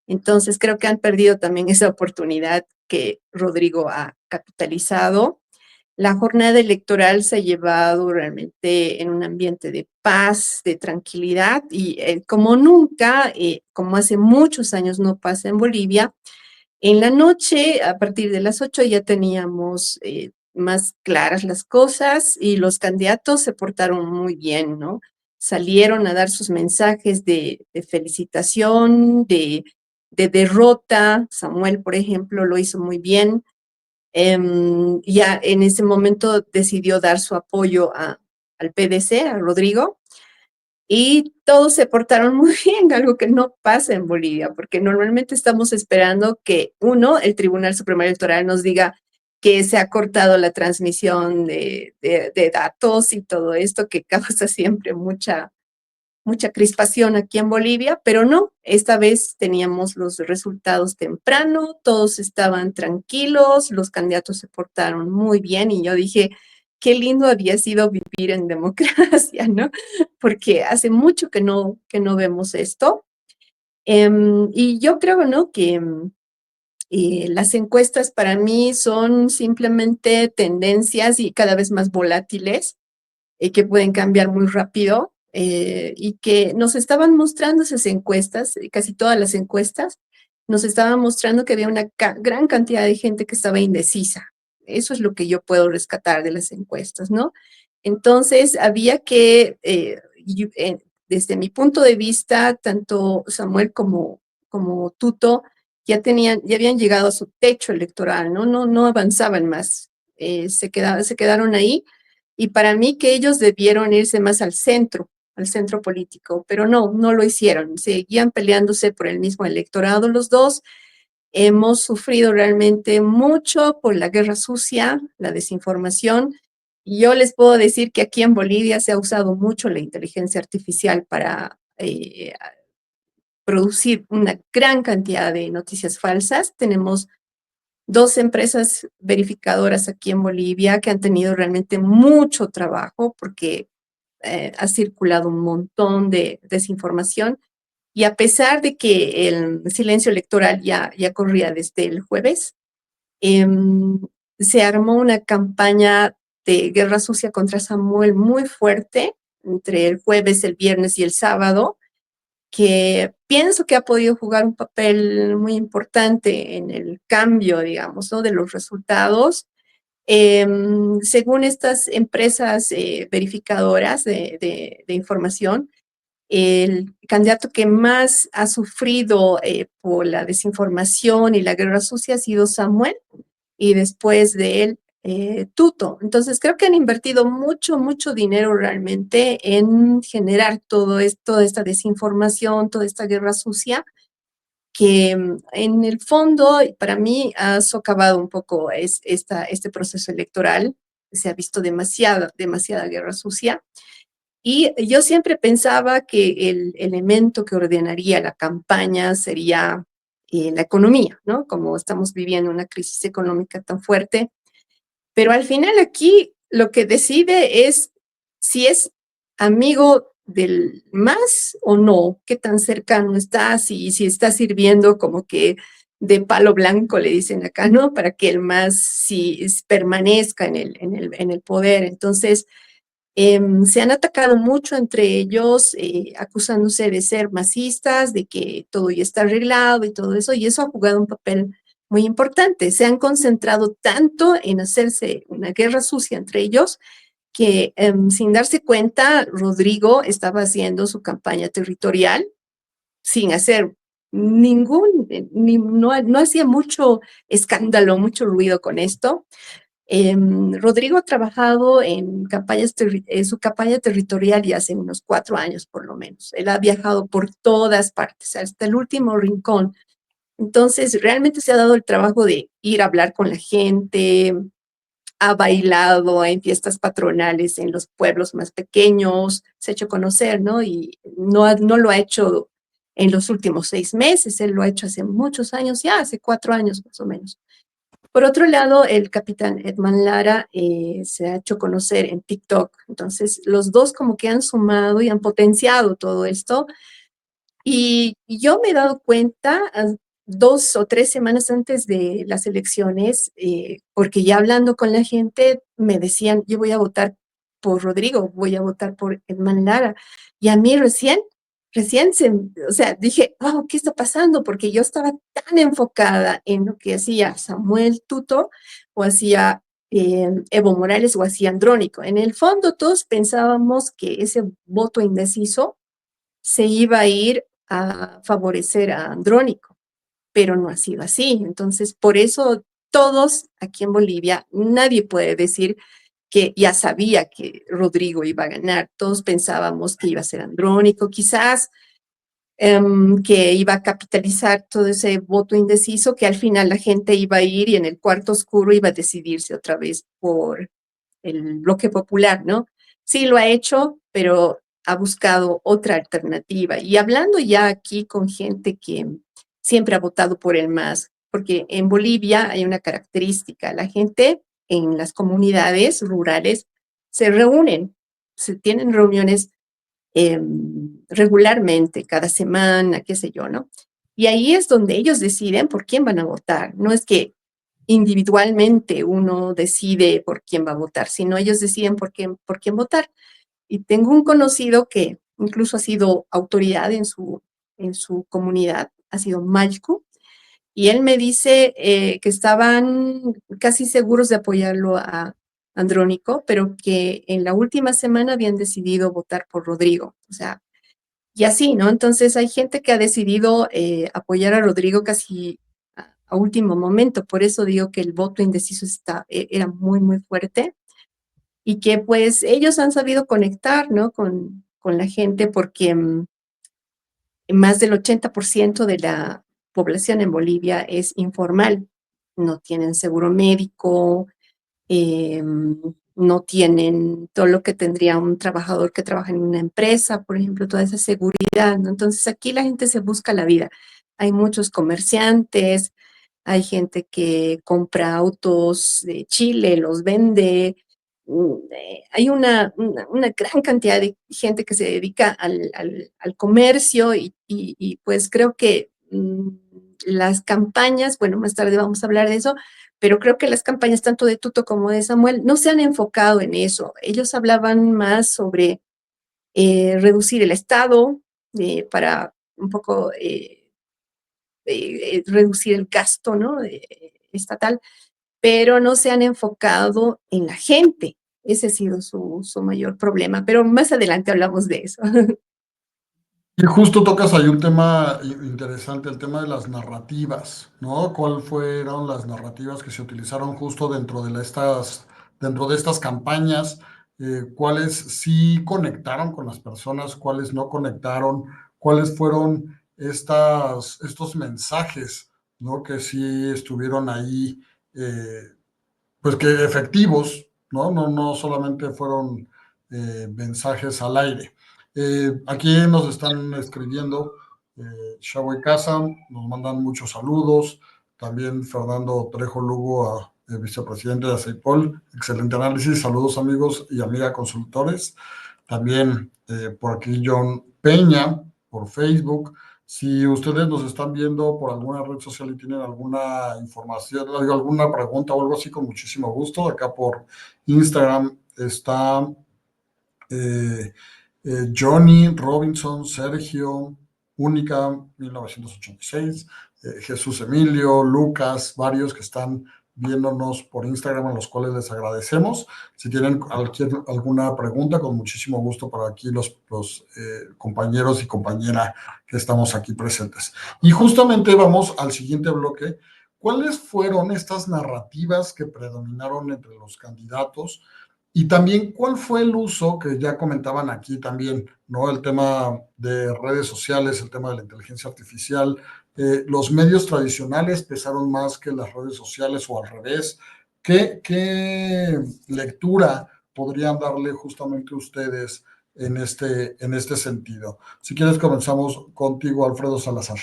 Entonces creo que han perdido también esa oportunidad que Rodrigo ha capitalizado. La jornada electoral se ha llevado realmente en un ambiente de paz, de tranquilidad, y como nunca, como hace muchos años no pasa en Bolivia, en la noche, a partir de las 8, ya teníamos más claras las cosas, y los candidatos se portaron muy bien, ¿no? Salieron a dar sus mensajes de felicitación, de derrota. Samuel, por ejemplo, lo hizo muy bien. Ya en ese momento decidió dar su apoyo al PDC, a Rodrigo, y todos se portaron muy bien, algo que no pasa en Bolivia, porque normalmente estamos esperando que, uno, el Tribunal Supremo Electoral nos diga que se ha cortado la transmisión de datos y todo esto, que causa siempre mucha mucha crispación aquí en Bolivia, pero no, esta vez teníamos los resultados temprano, todos estaban tranquilos, los candidatos se portaron muy bien y yo dije, qué lindo había sido vivir en democracia, ¿no? Porque hace mucho que no vemos esto. Y yo creo, ¿no? Que las encuestas para mí son simplemente tendencias y cada vez más volátiles que pueden cambiar muy rápido y que nos estaban mostrando esas encuestas, casi todas las encuestas, nos estaban mostrando que había una gran cantidad de gente que estaba indecisa. Eso es lo que yo puedo rescatar de las encuestas, ¿no? Entonces, había que, desde mi punto de vista, tanto Samuel como Tuto ya habían llegado a su techo electoral, ¿no? No avanzaban más, se quedaron ahí y para mí que ellos debieron irse más al centro político, pero no lo hicieron. Seguían peleándose por el mismo electorado los dos. Hemos sufrido realmente mucho por la guerra sucia, la desinformación. Y yo les puedo decir que aquí en Bolivia se ha usado mucho la inteligencia artificial para producir una gran cantidad de noticias falsas. Tenemos 2 empresas verificadoras aquí en Bolivia que han tenido realmente mucho trabajo porque ha circulado un montón de desinformación y a pesar de que el silencio electoral ya corría desde el jueves, em, se armó una campaña de guerra sucia contra Samuel muy fuerte entre el jueves, el viernes y el sábado, que pienso que ha podido jugar un papel muy importante en el cambio, digamos, ¿no? De los resultados. Según estas empresas verificadoras de información, el candidato que más ha sufrido por la desinformación y la guerra sucia ha sido Samuel y después de él Tuto. Entonces creo que han invertido mucho dinero realmente en generar todo esto, toda esta desinformación, toda esta guerra sucia que en el fondo para mí ha socavado un poco este proceso electoral. Se ha visto demasiada guerra sucia. Y yo siempre pensaba que el elemento que ordenaría la campaña sería la economía, ¿no? Como estamos viviendo una crisis económica tan fuerte, pero al final aquí lo que decide es si es amigo del más o no, qué tan cercano está, si está sirviendo como que de palo blanco, le dicen acá, ¿no? Para que el más permanezca en el poder. Entonces, se han atacado mucho entre ellos, acusándose de ser masistas, de que todo ya está arreglado y eso ha jugado un papel muy importante. Se han concentrado tanto en hacerse una guerra sucia entre ellos que sin darse cuenta, Rodrigo estaba haciendo su campaña territorial sin hacer no hacía mucho escándalo, mucho ruido con esto. Rodrigo ha trabajado en su campaña territorial ya hace unos 4 años por lo menos. Él ha viajado por todas partes, hasta el último rincón. Entonces, realmente se ha dado el trabajo de ir a hablar con la gente, ha bailado en fiestas patronales en los pueblos más pequeños, se ha hecho conocer, ¿no? Y no lo ha hecho en los últimos 6 meses, él lo ha hecho hace muchos años, ya hace 4 años más o menos. Por otro lado, el capitán Edman Lara se ha hecho conocer en TikTok. Entonces, los dos como que han sumado y han potenciado todo esto. Y yo me he dado cuenta 2 o 3 semanas antes de las elecciones, porque ya hablando con la gente me decían, yo voy a votar por Rodrigo, voy a votar por Edman Lara. Y a mí o sea, dije, wow, ¿qué está pasando? Porque yo estaba tan enfocada en lo que hacía Samuel Tuto o hacía Evo Morales o hacía Andrónico. En el fondo todos pensábamos que ese voto indeciso se iba a ir a favorecer a Andrónico, pero no ha sido así. Entonces, por eso todos aquí en Bolivia, nadie puede decir que ya sabía que Rodrigo iba a ganar. Todos pensábamos que iba a ser Andrónico, quizás que iba a capitalizar todo ese voto indeciso, que al final la gente iba a ir y en el cuarto oscuro iba a decidirse otra vez por el bloque popular, ¿no? Sí lo ha hecho, pero ha buscado otra alternativa. Y hablando ya aquí con gente que siempre ha votado por el MAS, porque en Bolivia hay una característica, la gente en las comunidades rurales se reúnen, se tienen reuniones regularmente, cada semana, qué sé yo, ¿no? Y ahí es donde ellos deciden por quién van a votar. No es que individualmente uno decide por quién va a votar, sino ellos deciden por quién votar. Y tengo un conocido que incluso ha sido autoridad en su comunidad, ha sido Malco, y él me dice que estaban casi seguros de apoyarlo a Andrónico, pero que en la última semana habían decidido votar por Rodrigo. O sea, y así, ¿no? Entonces hay gente que ha decidido apoyar a Rodrigo casi a último momento. Por eso digo que el voto indeciso era muy, muy fuerte y que pues ellos han sabido conectar, ¿no? Con la gente porque más del 80% de la población en Bolivia es informal. No tienen seguro médico, no tienen todo lo que tendría un trabajador que trabaja en una empresa, por ejemplo, toda esa seguridad, ¿no? Entonces aquí la gente se busca la vida. Hay muchos comerciantes, hay gente que compra autos de Chile, los vende. Hay una gran cantidad de gente que se dedica al comercio y pues creo que las campañas, bueno, más tarde vamos a hablar de eso, pero creo que las campañas tanto de Tuto como de Samuel no se han enfocado en eso. Ellos hablaban más sobre reducir el Estado para un poco reducir el gasto, ¿no? Estatal, pero no se han enfocado en la gente. Ese ha sido su mayor problema, pero más adelante hablamos de eso. Y justo tocas ahí un tema interesante, el tema de las narrativas, ¿no? ¿Cuál fueron las narrativas que se utilizaron justo dentro de estas campañas? ¿Cuáles sí conectaron con las personas? ¿Cuáles no conectaron? ¿Cuáles fueron estos mensajes, ¿no? Que sí estuvieron ahí, pues que efectivos, ¿no? No solamente fueron mensajes al aire. Aquí nos están escribiendo Shaway Casa, nos mandan muchos saludos. También Fernando Trejo Lugo, vicepresidente de ACEIPOL. Excelente análisis. Saludos, amigos y amigas consultores. También por aquí John Peña, por Facebook. Si ustedes nos están viendo por alguna red social y tienen alguna información, alguna pregunta o algo así, con muchísimo gusto. Acá por Instagram está eh, Johnny Robinson, Sergio, Única, 1986, Jesús Emilio, Lucas, varios que están viéndonos por Instagram, a los cuales les agradecemos. Si tienen alguna pregunta, con muchísimo gusto para aquí los compañeros y compañera que estamos aquí presentes. Y justamente vamos al siguiente bloque. ¿Cuáles fueron estas narrativas que predominaron entre los candidatos? Y también, ¿cuál fue el uso que ya comentaban aquí también, ¿no? El tema de redes sociales, el tema de la inteligencia artificial. Los medios tradicionales pesaron más que las redes sociales o al revés. ¿Qué lectura podrían darle justamente ustedes en este sentido? Si quieres, comenzamos contigo, Alfredo Salazar.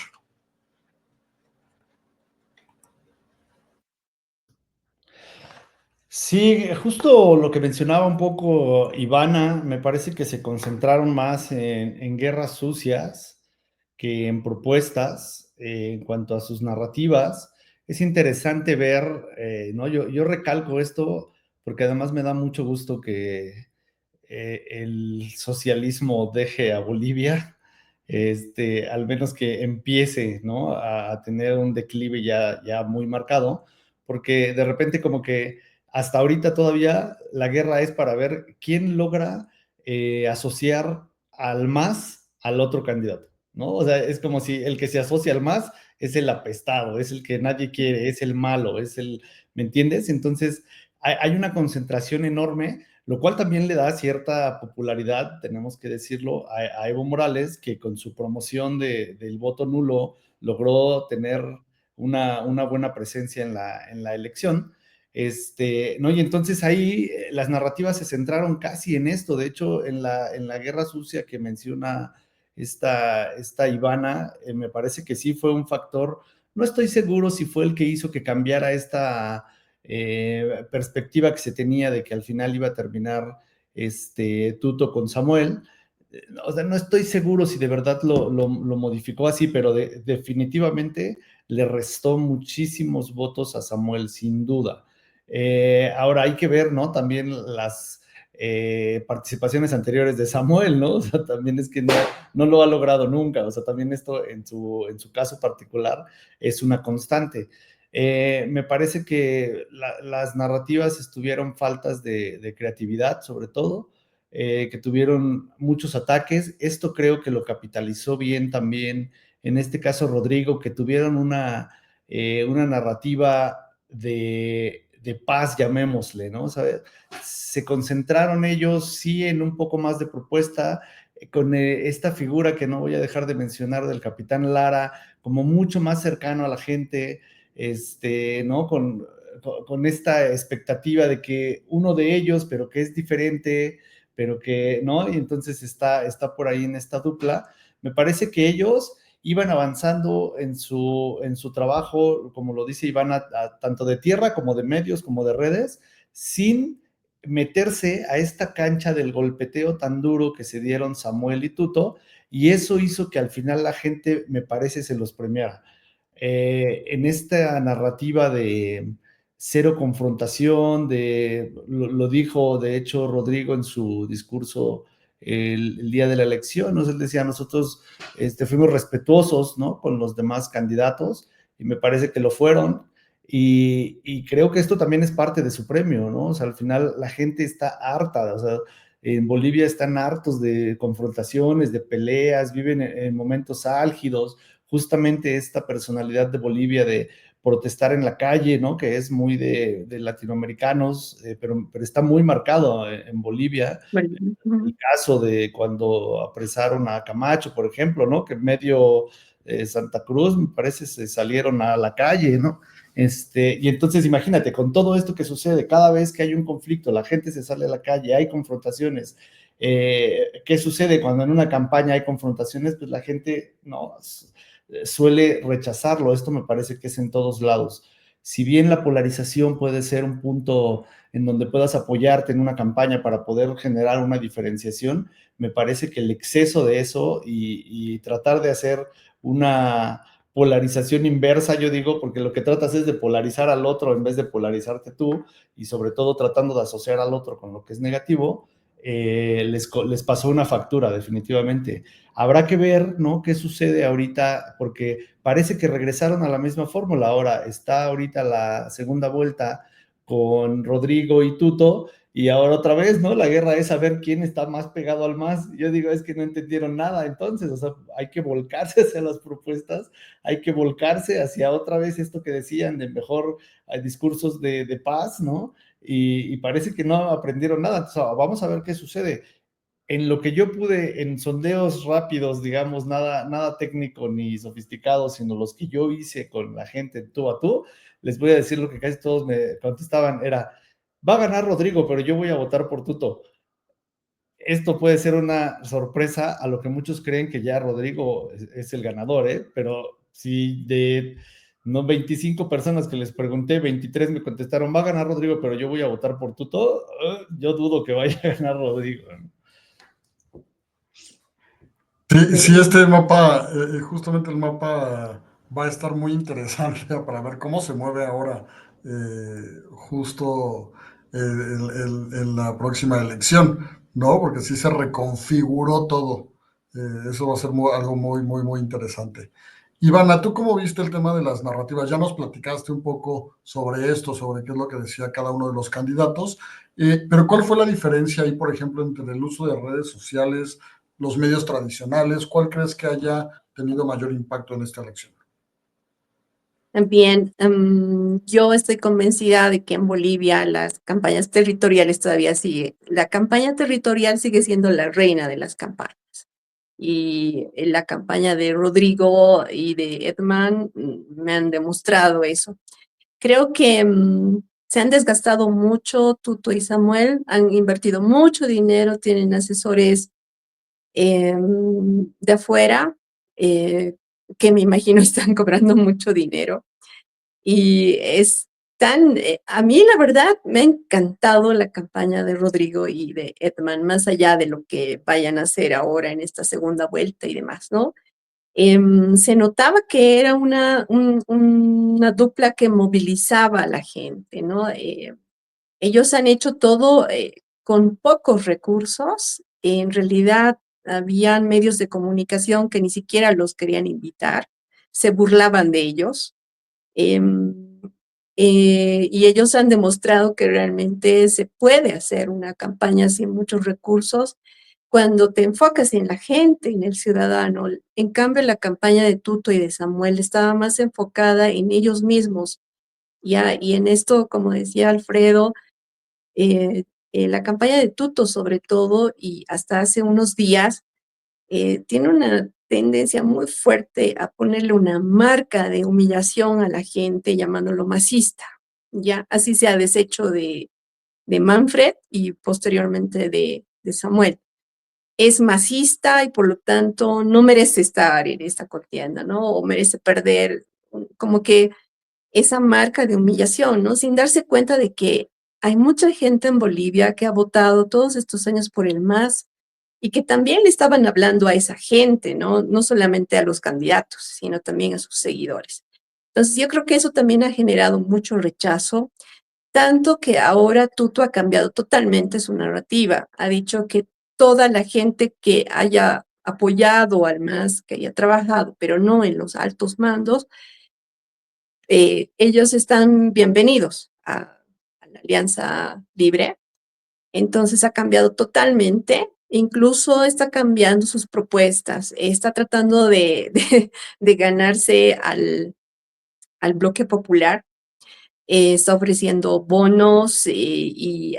Sí, justo lo que mencionaba un poco Ivana, me parece que se concentraron más en guerras sucias que en propuestas en cuanto a sus narrativas. Es interesante ver, ¿no? Yo recalco esto porque además me da mucho gusto que el socialismo deje a Bolivia, al menos que empiece, ¿no? A tener un declive ya muy marcado, porque de repente como que hasta ahorita todavía la guerra es para ver quién logra asociar al MAS al otro candidato, ¿no? O sea, es como si el que se asocia al MAS es el apestado, es el que nadie quiere, es el malo, ¿me entiendes? Entonces hay una concentración enorme, lo cual también le da cierta popularidad, tenemos que decirlo, a Evo Morales, que con su promoción del voto nulo logró tener una buena presencia en la elección. ¿no? Y entonces ahí las narrativas se centraron casi en esto. De hecho, en la guerra sucia que menciona esta Ivana, me parece que sí fue un factor. No estoy seguro si fue el que hizo que cambiara esta perspectiva que se tenía de que al final iba a terminar Tuto con Samuel. O sea, no estoy seguro si de verdad lo modificó así, pero definitivamente le restó muchísimos votos a Samuel, sin duda. Ahora hay que ver, ¿no? También las participaciones anteriores de Samuel, ¿no? O sea, también es que no lo ha logrado nunca. O sea, también esto en su caso particular es una constante. Me parece que las narrativas estuvieron faltas de creatividad, sobre todo, que tuvieron muchos ataques. Esto creo que lo capitalizó bien también, en este caso Rodrigo, que tuvieron una narrativa de paz, llamémosle, ¿no? O sea, se concentraron ellos, sí, en un poco más de propuesta, con esta figura que no voy a dejar de mencionar del capitán Lara, como mucho más cercano a la gente, ¿no? Con esta expectativa de que uno de ellos, pero que es diferente, pero que, ¿no? Y entonces está por ahí en esta dupla. Me parece que ellos iban avanzando en su trabajo, como lo dice Iván, tanto de tierra como de medios, como de redes, sin meterse a esta cancha del golpeteo tan duro que se dieron Samuel y Tuto, y eso hizo que al final la gente, me parece, se los premiara. En esta narrativa de cero confrontación, lo dijo de hecho Rodrigo en su discurso el día de la elección, ¿no? Él decía, nosotros fuimos respetuosos, ¿no? Con los demás candidatos, y me parece que lo fueron, y creo que esto también es parte de su premio, ¿no? O sea, al final la gente está harta, o sea, en Bolivia están hartos de confrontaciones, de peleas, viven en momentos álgidos, justamente esta personalidad de Bolivia de protestar en la calle, ¿no? Que es muy de latinoamericanos, pero está muy marcado en Bolivia. Bueno, El caso de cuando apresaron a Camacho, por ejemplo, ¿no? Que medio Santa Cruz, me parece, se salieron a la calle, ¿no? Y entonces imagínate, con todo esto que sucede, cada vez que hay un conflicto, la gente se sale a la calle, hay confrontaciones. ¿Qué sucede cuando en una campaña hay confrontaciones? Pues la gente, ¿no? Suele rechazarlo. Esto me parece que es en todos lados. Si bien la polarización puede ser un punto en donde puedas apoyarte en una campaña para poder generar una diferenciación, me parece que el exceso de eso y tratar de hacer una polarización inversa, yo digo, porque lo que tratas es de polarizar al otro en vez de polarizarte tú, y sobre todo tratando de asociar al otro con lo que es negativo, les pasó una factura, definitivamente. Habrá que ver, ¿no? ¿Qué sucede ahorita? Porque parece que regresaron a la misma fórmula. Ahora está ahorita la segunda vuelta con Rodrigo y Tuto, y ahora otra vez, ¿no? La guerra es saber quién está más pegado al más. Yo digo, es que no entendieron nada, entonces, o sea, hay que volcarse hacia las propuestas, hay que volcarse hacia otra vez esto que decían de mejor discursos de paz, ¿no? Y parece que no aprendieron nada. Entonces, vamos a ver qué sucede. En lo que yo pude, en sondeos rápidos, digamos, nada técnico ni sofisticado, sino los que yo hice con la gente tú a tú, les voy a decir lo que casi todos me contestaban, era, va a ganar Rodrigo, pero yo voy a votar por Tuto. Esto puede ser una sorpresa a lo que muchos creen que ya Rodrigo es el ganador, ¿eh? Pero si de 25 personas que les pregunté, 23 me contestaron, va a ganar Rodrigo, pero yo voy a votar por Tuto, yo dudo que vaya a ganar Rodrigo, ¿no? Sí, sí, este mapa, justamente el mapa va a estar muy interesante para ver cómo se mueve ahora, justo en la próxima elección, ¿no? Porque sí se reconfiguró todo. Eso va a ser algo muy, muy, muy interesante. Ivana, ¿tú cómo viste el tema de las narrativas? Ya nos platicaste un poco sobre esto, sobre qué es lo que decía cada uno de los candidatos, pero ¿cuál fue la diferencia ahí, por ejemplo, entre el uso de redes sociales, los medios tradicionales? ¿Cuál crees que haya tenido mayor impacto en esta elección? Bien, yo estoy convencida de que en Bolivia las campañas territoriales todavía sigue. La campaña territorial sigue siendo la reina de las campañas. Y en la campaña de Rodrigo y de Edman me han demostrado eso. Creo que se han desgastado mucho, Tuto y Samuel, han invertido mucho dinero, tienen asesores de afuera, que me imagino están cobrando mucho dinero. Y es tan, a mí la verdad me ha encantado la campaña de Rodrigo y de Edman, más allá de lo que vayan a hacer ahora en esta segunda vuelta y demás, ¿no? Se notaba que era una dupla que movilizaba a la gente, ¿no? Ellos han hecho todo con pocos recursos. En realidad, habían medios de comunicación que ni siquiera los querían invitar, se burlaban de ellos. Em, y ellos han demostrado que realmente se puede hacer una campaña sin muchos recursos cuando te enfocas en la gente, en el ciudadano. En cambio, la campaña de Tuto y de Samuel estaba más enfocada en ellos mismos. ¿Ya? Y en esto, como decía Alfredo, la campaña de Tuto sobre todo, y hasta hace unos días, tiene una tendencia muy fuerte a ponerle una marca de humillación a la gente llamándolo masista, ¿ya? Así se ha deshecho de Manfred y posteriormente de Samuel. Es masista y por lo tanto no merece estar en esta contienda, ¿no? O merece perder, como que esa marca de humillación, ¿no? Sin darse cuenta de que hay mucha gente en Bolivia que ha votado todos estos años por el MAS y que también le estaban hablando a esa gente, ¿no? No solamente a los candidatos, sino también a sus seguidores. Entonces, yo creo que eso también ha generado mucho rechazo, tanto que ahora Tuto ha cambiado totalmente su narrativa. Ha dicho que toda la gente que haya apoyado al MAS, que haya trabajado, pero no en los altos mandos, ellos están bienvenidos a la Alianza Libre. Entonces ha cambiado totalmente, incluso está cambiando sus propuestas, está tratando de ganarse al bloque popular, está ofreciendo bonos e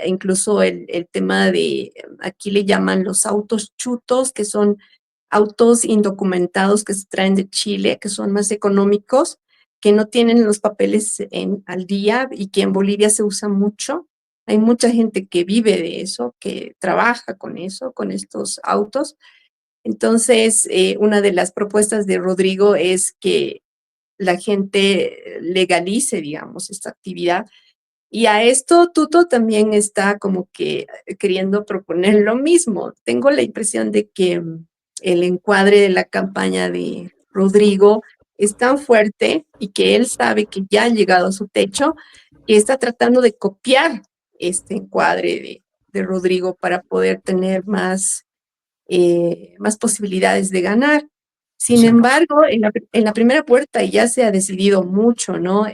incluso el tema de, aquí le llaman los autos chutos, que son autos indocumentados que se traen de Chile, que son más económicos, que no tienen los papeles al día y que en Bolivia se usa mucho. Hay mucha gente que vive de eso, que trabaja con eso, con estos autos. Entonces, una de las propuestas de Rodrigo es que la gente legalice, digamos, esta actividad. Y a esto Tuto también está como que queriendo proponer lo mismo. Tengo la impresión de que el encuadre de la campaña de Rodrigo es tan fuerte y que él sabe que ya ha llegado a su techo y está tratando de copiar este encuadre de Rodrigo para poder tener más posibilidades de ganar. Sin Sí. embargo, en la primera puerta ya se ha decidido mucho, ¿no?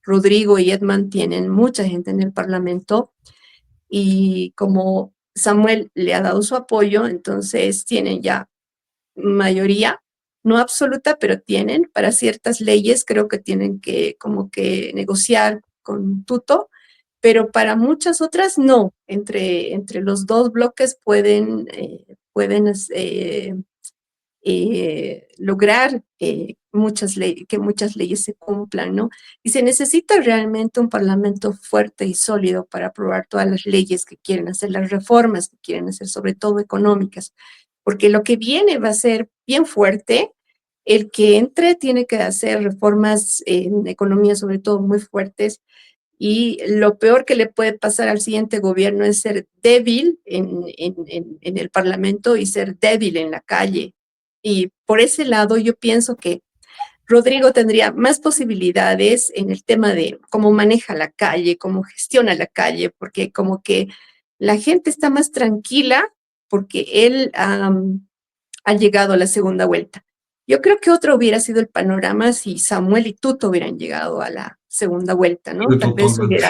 Rodrigo y Edman tienen mucha gente en el Parlamento y como Samuel le ha dado su apoyo, entonces tienen ya mayoría, no absoluta, pero tienen para ciertas leyes, creo que tienen que como que negociar con Tuto, pero para muchas otras no. Entre los dos bloques pueden lograr que muchas leyes se cumplan, ¿no? Y se necesita realmente un parlamento fuerte y sólido para aprobar todas las leyes que quieren hacer, las reformas que quieren hacer, sobre todo económicas, porque lo que viene va a ser bien fuerte. El que entre tiene que hacer reformas en economía, sobre todo muy fuertes, y lo peor que le puede pasar al siguiente gobierno es ser débil en el Parlamento y ser débil en la calle. Y por ese lado yo pienso que Rodrigo tendría más posibilidades en el tema de cómo maneja la calle, cómo gestiona la calle, porque como que la gente está más tranquila porque él ha llegado a la segunda vuelta. Yo creo que otro hubiera sido el panorama si Samuel y Tuto hubieran llegado a la segunda vuelta, ¿no? Sí, Tal vez totalmente.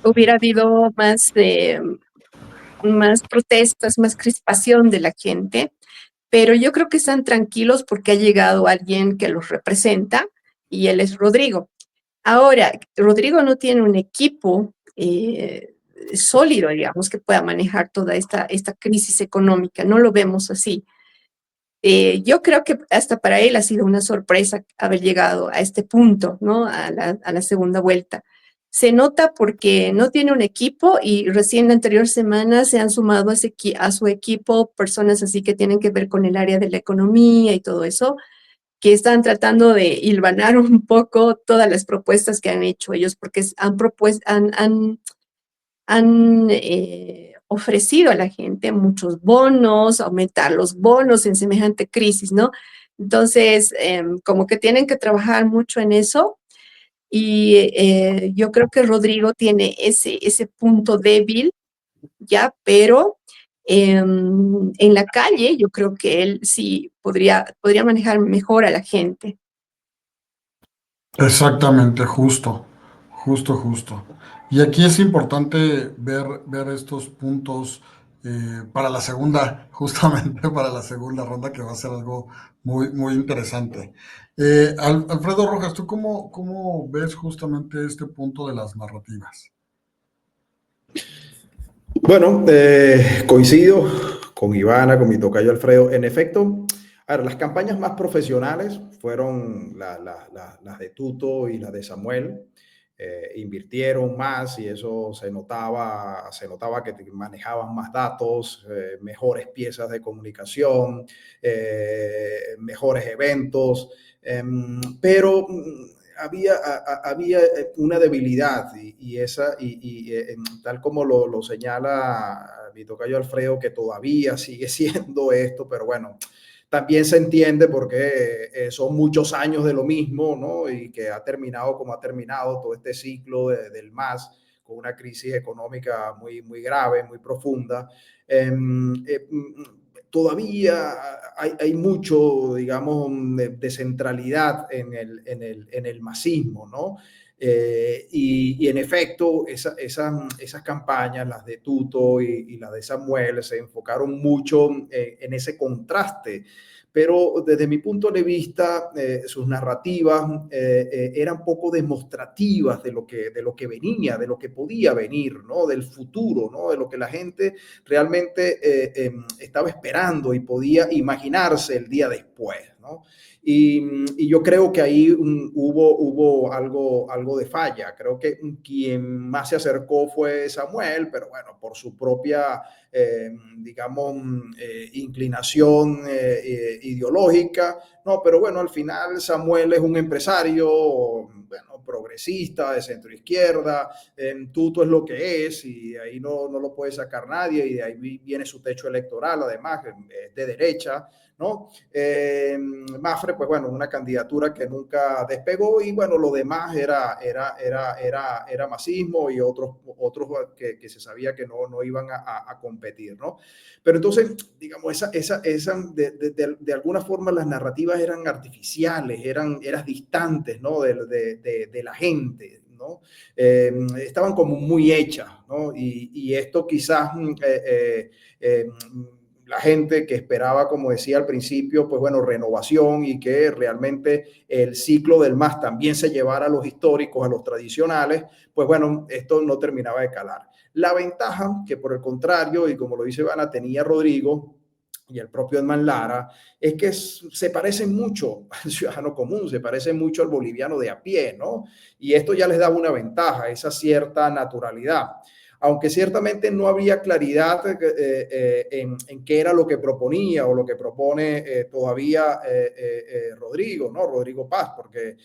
hubiera habido más protestas, más crispación de la gente, pero yo creo que están tranquilos porque ha llegado alguien que los representa y él es Rodrigo. Ahora, Rodrigo no tiene un equipo sólido, digamos, que pueda manejar toda esta crisis económica, no lo vemos así. Yo creo que hasta para él ha sido una sorpresa haber llegado a este punto, ¿no? A la segunda vuelta. se nota porque no tiene un equipo y recién la anterior semana se han sumado a su equipo personas así que tienen que ver con el área de la economía y todo eso, que están tratando de hilvanar un poco todas las propuestas que han hecho ellos, porque han ofrecido a la gente muchos bonos, aumentar los bonos en semejante crisis, ¿no? Entonces, como que tienen que trabajar mucho en eso y yo creo que Rodrigo tiene ese punto débil, ya, pero en la calle yo creo que él sí podría manejar mejor a la gente. Exactamente, justo, justo, justo. Y aquí es importante ver estos puntos para la segunda, justamente para la segunda ronda, que va a ser algo muy, muy interesante. Alfredo Rojas, ¿tú cómo ves justamente este punto de las narrativas? Bueno, coincido con Ivana, con mi tocayo Alfredo. En efecto, a ver, las campañas más profesionales fueron las de Tuto y las de Samuel. Invirtieron más y eso se notaba que manejaban más datos, mejores piezas de comunicación, mejores eventos, pero había una debilidad tal como lo señala mi tocayo Alfredo, que todavía sigue siendo esto, pero bueno, también se entiende porque son muchos años de lo mismo, ¿no? Y que ha terminado como ha terminado todo este ciclo del MAS con una crisis económica muy, muy grave, muy profunda. Todavía hay mucho, digamos, de centralidad en el masismo, ¿no? Y en efecto, esas campañas, las de Tuto y las de Samuel, se enfocaron mucho en ese contraste. Pero desde mi punto de vista, sus narrativas eran poco demostrativas de lo que venía, de lo que podía venir, ¿no? Del futuro, ¿no? De lo que la gente realmente estaba esperando y podía imaginarse el día después, ¿no? Y yo creo que ahí hubo algo de falla. Creo que quien más se acercó fue Samuel, pero bueno, por su propia, digamos, inclinación ideológica. No, pero bueno, al final Samuel es un empresario, bueno, progresista, de centro izquierda. Tuto es lo que es y ahí no lo puede sacar nadie y de ahí viene su techo electoral, además, de derecha, ¿no? Mafre, pues bueno, una candidatura que nunca despegó y bueno, lo demás era masismo y otros que se sabía que no iban a competir, ¿no? Pero entonces, digamos, de alguna forma las narrativas eran artificiales, eran distantes, ¿no? De la gente, ¿no? Estaban como muy hechas, ¿no? Y esto quizás la gente que esperaba, como decía al principio, pues bueno, renovación y que realmente el ciclo del MAS también se llevara a los históricos, a los tradicionales, pues bueno, esto no terminaba de calar. La ventaja que por el contrario, y como lo dice Ivana, tenía Rodrigo y el propio Edman Lara, es que se parecen mucho al ciudadano común, se parecen mucho al boliviano de a pie, ¿no? Y esto ya les daba una ventaja, esa cierta naturalidad. Aunque ciertamente no había claridad en qué era lo que proponía o lo que propone todavía Rodrigo, ¿no? Rodrigo Paz, porque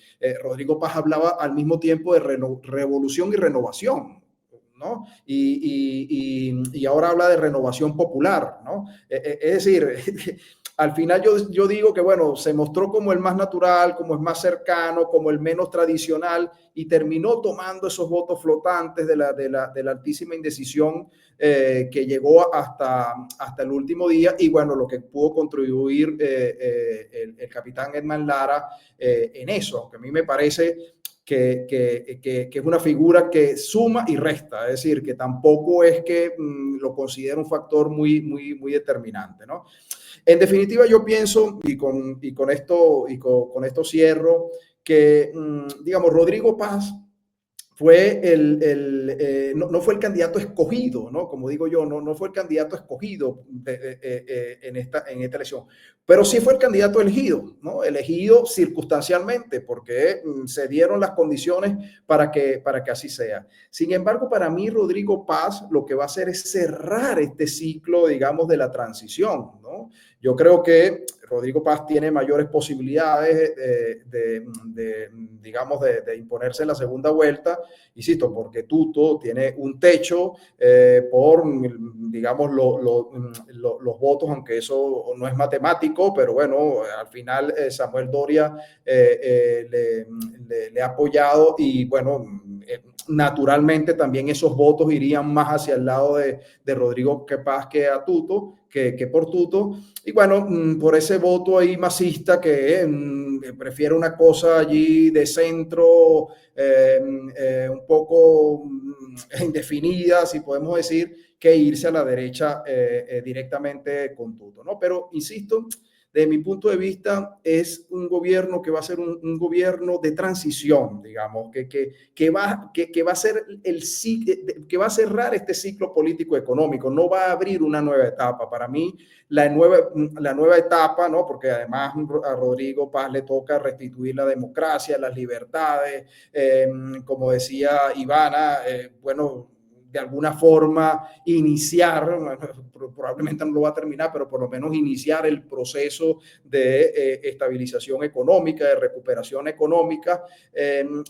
Rodrigo Paz hablaba al mismo tiempo de revolución y renovación, ¿no? Y ahora habla de renovación popular, ¿no? Es decir, al final yo digo que, bueno, se mostró como el más natural, como el más cercano, como el menos tradicional y terminó tomando esos votos flotantes de la altísima indecisión que llegó hasta el último día y, bueno, lo que pudo contribuir el capitán Edman Lara en eso, aunque a mí me parece que es una figura que suma y resta, es decir, que tampoco es que lo considero un factor muy, muy, muy determinante, ¿no? En definitiva, yo pienso, y con esto cierro, que, digamos, Rodrigo Paz fue no fue el candidato escogido, ¿no? Como digo yo, no fue el candidato escogido en esta elección, pero sí fue el candidato elegido, ¿no? Elegido circunstancialmente, porque se dieron las condiciones para que así sea. Sin embargo, para mí, Rodrigo Paz lo que va a hacer es cerrar este ciclo, digamos, de la transición, ¿no? Yo creo que Rodrigo Paz tiene mayores posibilidades digamos, de imponerse en la segunda vuelta, insisto, porque Tuto tiene un techo por, digamos, los votos, aunque eso no es matemático, pero bueno, al final Samuel Doria le ha apoyado y bueno, naturalmente también esos votos irían más hacia el lado de Rodrigo Paz que a Tuto, que por Tuto. Y bueno, por ese voto ahí masista que prefiere una cosa allí de centro, un poco indefinida, si podemos decir, que irse a la derecha directamente con Tuto, ¿no? Pero insisto, desde mi punto de vista, es un gobierno que va a ser un gobierno de transición, digamos, que va a ser que va a cerrar este ciclo político económico, no va a abrir una nueva etapa. Para mí, la nueva etapa, ¿no? Porque además a Rodrigo Paz le toca restituir la democracia, las libertades, como decía Ivana, bueno, de alguna forma iniciar, probablemente no lo va a terminar, pero por lo menos iniciar el proceso de estabilización económica, de recuperación económica,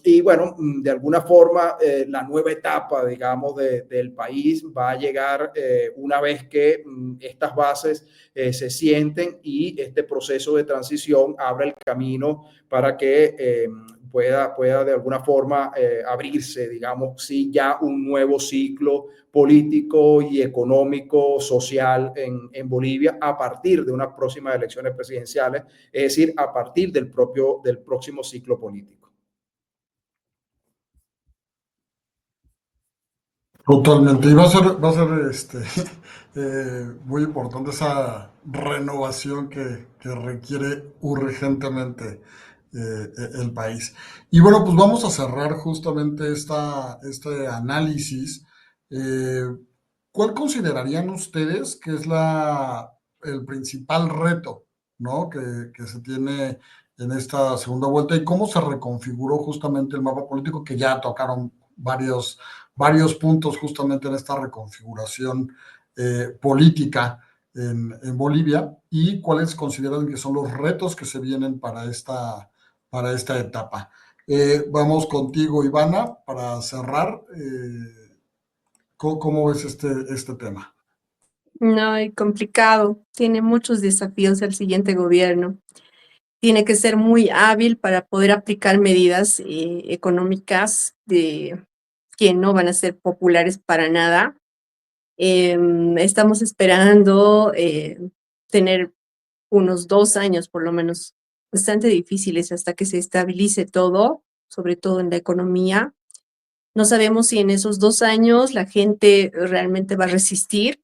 y bueno, de alguna forma la nueva etapa, digamos, del país va a llegar una vez que estas bases se sienten y este proceso de transición abra el camino para que pueda de alguna forma abrirse, digamos, sí, ya un nuevo ciclo político y económico, social en Bolivia a partir de unas próximas elecciones presidenciales, es decir, a partir del próximo ciclo político. Totalmente. Y va a ser muy importante esa renovación que requiere urgentemente el país. Y bueno, pues vamos a cerrar justamente este análisis. Eh, ¿Cuál considerarían ustedes que es el principal reto, ¿no? que se tiene en esta segunda vuelta y cómo se reconfiguró justamente el mapa político, que ya tocaron varios puntos justamente en esta reconfiguración política en Bolivia, y cuáles consideran que son los retos que se vienen para esta etapa? Vamos contigo, Ivana, para cerrar. ¿Cómo ves este tema? No, y complicado. Tiene muchos desafíos el siguiente gobierno. Tiene que ser muy hábil para poder aplicar medidas económicas que no van a ser populares para nada. Estamos esperando tener unos 2 años, por lo menos, bastante difíciles hasta que se estabilice todo, sobre todo en la economía. No sabemos si en esos 2 años la gente realmente va a resistir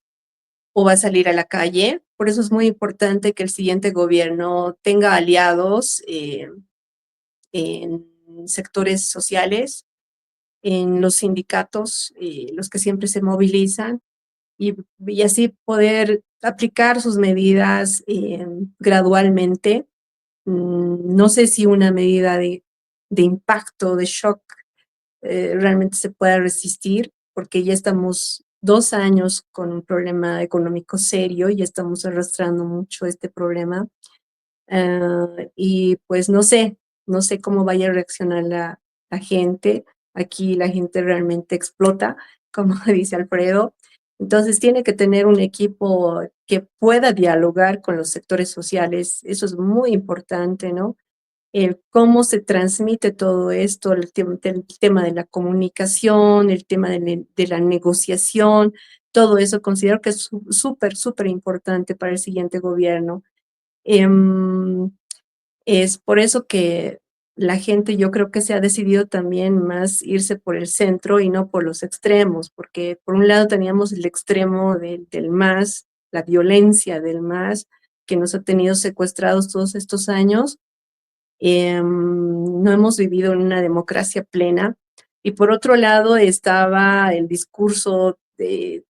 o va a salir a la calle. Por eso es muy importante que el siguiente gobierno tenga aliados en sectores sociales, en los sindicatos, los que siempre se movilizan, y así poder aplicar sus medidas gradualmente. No sé si una medida de impacto, de shock, realmente se pueda resistir, porque ya estamos 2 años con un problema económico serio, y ya estamos arrastrando mucho este problema. Y pues no sé cómo vaya a reaccionar la gente. Aquí la gente realmente explota, como dice Alfredo. Entonces tiene que tener un equipo que pueda dialogar con los sectores sociales. Eso es muy importante, ¿no? El cómo se transmite todo esto, el tema de la comunicación, el tema de la negociación, todo eso considero que es súper importante para el siguiente gobierno. Em, es por eso que la gente, yo creo que se ha decidido también más irse por el centro y no por los extremos, porque por un lado teníamos el extremo del MAS, la violencia del MAS, que nos ha tenido secuestrados todos estos años. No hemos vivido en una democracia plena. Y por otro lado estaba el discurso de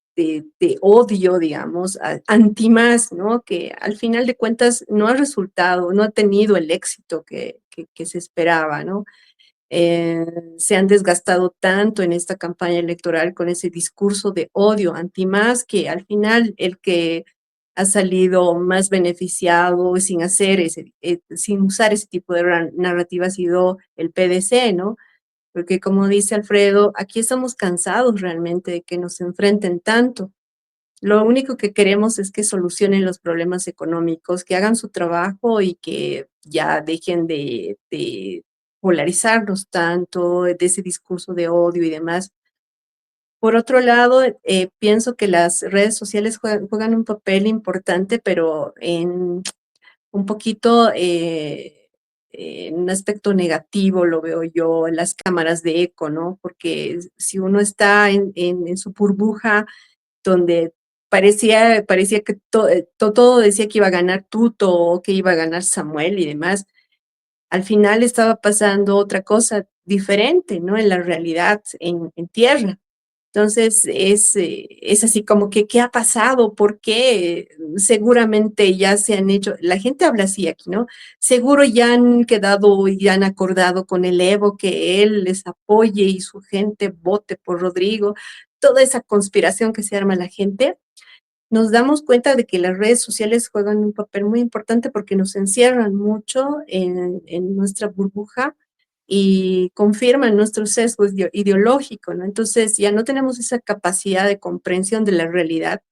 odio, digamos, anti-más, ¿no? Que al final de cuentas no ha resultado, no ha tenido el éxito que se esperaba, ¿no? Se han desgastado tanto en esta campaña electoral con ese discurso de odio anti-más que al final el que ha salido más beneficiado sin hacer sin usar ese tipo de narrativa ha sido el PDC, ¿no? Porque como dice Alfredo, aquí estamos cansados realmente de que nos enfrenten tanto. Lo único que queremos es que solucionen los problemas económicos, que hagan su trabajo y que ya dejen de polarizarnos tanto, de ese discurso de odio y demás. Por otro lado, pienso que las redes sociales juegan un papel importante, pero en un poquito en un aspecto negativo lo veo yo, las cámaras de eco, ¿no? Porque si uno está en su burbuja donde parecía que todo decía que iba a ganar Tuto o que iba a ganar Samuel y demás, al final estaba pasando otra cosa diferente, ¿no? En la realidad, en tierra. Entonces es así como que, ¿qué ha pasado? ¿Por qué? Seguramente ya se han hecho, la gente habla así aquí, ¿no? Seguro ya han quedado y han acordado con el Evo que él les apoye y su gente vote por Rodrigo. Toda esa conspiración que se arma la gente, nos damos cuenta de que las redes sociales juegan un papel muy importante porque nos encierran mucho en nuestra burbuja y confirman nuestro sesgo ideológico, ¿no? Entonces ya no tenemos esa capacidad de comprensión de la realidad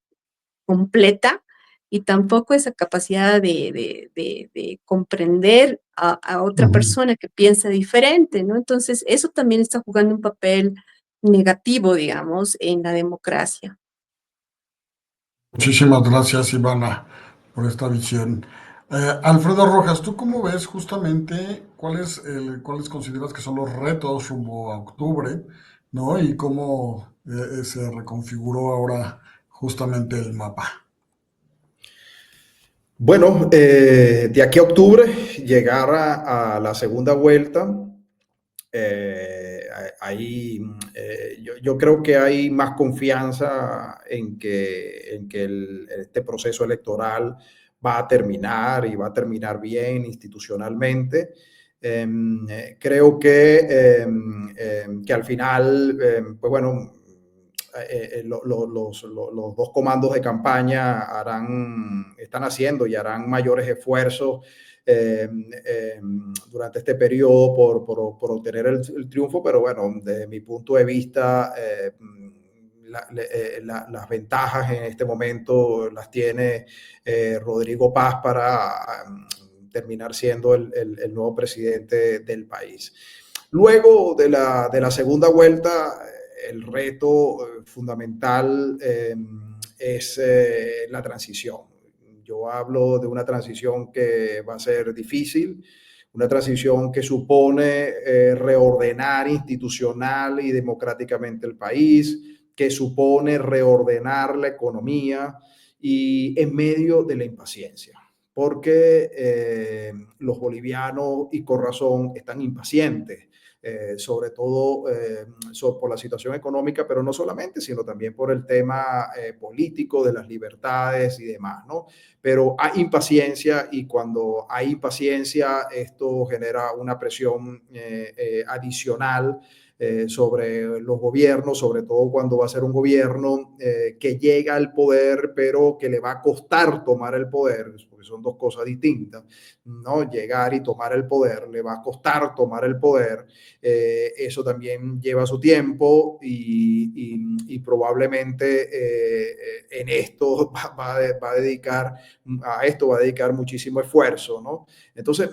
completa y tampoco esa capacidad de comprender a otra persona que piensa diferente, ¿no? Entonces eso también está jugando un papel negativo, digamos, en la democracia. Muchísimas gracias, Ivana, por esta visión. Alfredo Rojas, ¿tú cómo ves justamente cuáles consideras que son los retos rumbo a octubre, ¿no? Y cómo se reconfiguró ahora justamente el mapa? Bueno, de aquí a octubre llegar a la segunda vuelta, ahí yo creo que hay más confianza en que este proceso electoral va a terminar y va a terminar bien institucionalmente. Creo que al final, pues bueno, los dos comandos de campaña están haciendo y harán mayores esfuerzos eh, eh, durante este periodo por obtener el triunfo, pero bueno, desde mi punto de vista, las ventajas en este momento las tiene Rodrigo Paz para terminar siendo el nuevo presidente del país. Luego de la segunda vuelta, el reto fundamental es la transición. Yo hablo de una transición que va a ser difícil, una transición que supone reordenar institucional y democráticamente el país, que supone reordenar la economía y en medio de la impaciencia, porque los bolivianos, y con razón, están impacientes. Sobre todo por la situación económica, pero no solamente, sino también por el tema político de las libertades y demás, ¿no? Pero hay impaciencia y cuando hay impaciencia esto genera una presión adicional sobre los gobiernos, sobre todo cuando va a ser un gobierno que llega al poder, pero que le va a costar tomar el poder, porque son dos cosas distintas, ¿no? Llegar y tomar el poder, le va a costar tomar el poder, eso también lleva su tiempo y probablemente en esto va a dedicar muchísimo esfuerzo, ¿no? Entonces,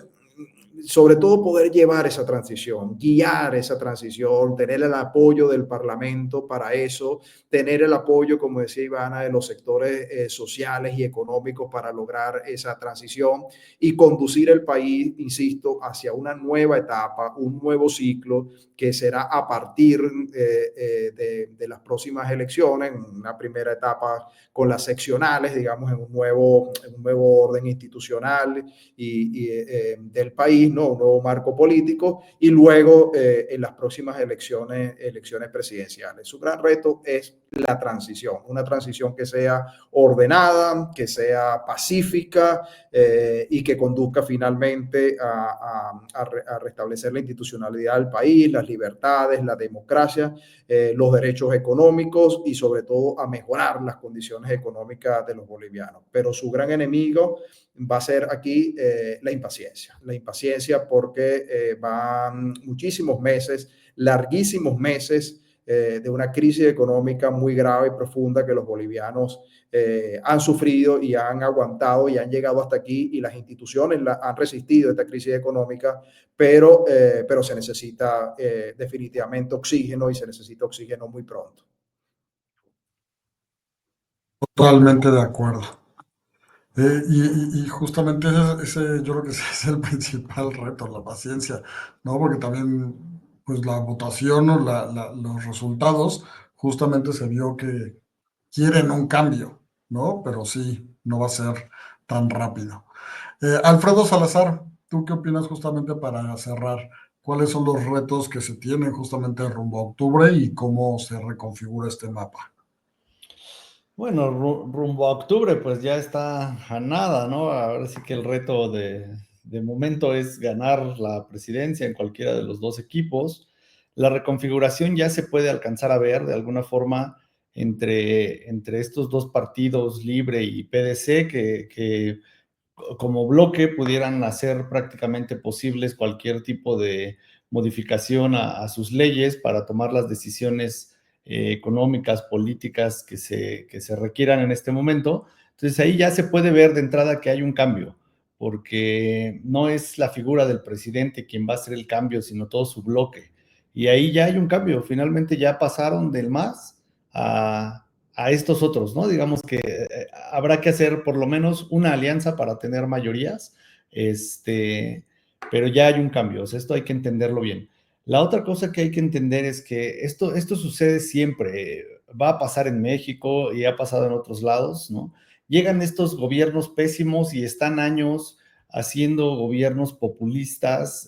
sobre todo poder llevar esa transición, guiar esa transición, tener el apoyo del Parlamento para eso, tener el apoyo, como decía Ivana, de los sectores sociales y económicos para lograr esa transición y conducir el país, insisto, hacia una nueva etapa, un nuevo ciclo que será a partir de las próximas elecciones, una primera etapa con las seccionales, digamos, en un nuevo orden institucional del país, país, ¿no? Un nuevo marco político y luego en las próximas elecciones presidenciales. Su gran reto es la transición, una transición que sea ordenada, que sea pacífica y que conduzca finalmente a restablecer la institucionalidad del país, las libertades, la democracia, los derechos económicos y sobre todo a mejorar las condiciones económicas de los bolivianos. Pero su gran enemigo va a ser aquí la impaciencia porque van muchísimos meses, larguísimos meses de una crisis económica muy grave y profunda que los bolivianos han sufrido y han aguantado y han llegado hasta aquí y las instituciones han resistido esta crisis económica, pero se necesita definitivamente oxígeno y se necesita oxígeno muy pronto. Totalmente de acuerdo. Y justamente yo creo que ese es el principal reto, la paciencia, ¿no? Porque también, pues la votación o los resultados, justamente se vio que quieren un cambio, ¿no? Pero sí, no va a ser tan rápido. Alfredo Salazar, ¿tú qué opinas justamente para cerrar? ¿Cuáles son los retos que se tienen justamente rumbo a octubre y cómo se reconfigura este mapa? Bueno, rumbo a octubre, pues ya está a nada, ¿no? Ahora sí que el reto de momento es ganar la presidencia en cualquiera de los dos equipos. La reconfiguración ya se puede alcanzar a ver de alguna forma entre estos dos partidos, Libre y PDC, que como bloque pudieran hacer prácticamente posibles cualquier tipo de modificación a sus leyes para tomar las decisiones económicas, políticas que se requieran en este momento. Entonces ahí ya se puede ver de entrada que hay un cambio, porque no es la figura del presidente quien va a hacer el cambio, sino todo su bloque. Y ahí ya hay un cambio, finalmente ya pasaron del MAS a estos otros, ¿no? Digamos que habrá que hacer por lo menos una alianza para tener mayorías, pero ya hay un cambio, o sea, esto hay que entenderlo bien. La otra cosa que hay que entender es que esto sucede siempre, va a pasar en México y ha pasado en otros lados, ¿no? Llegan estos gobiernos pésimos y están años haciendo gobiernos populistas,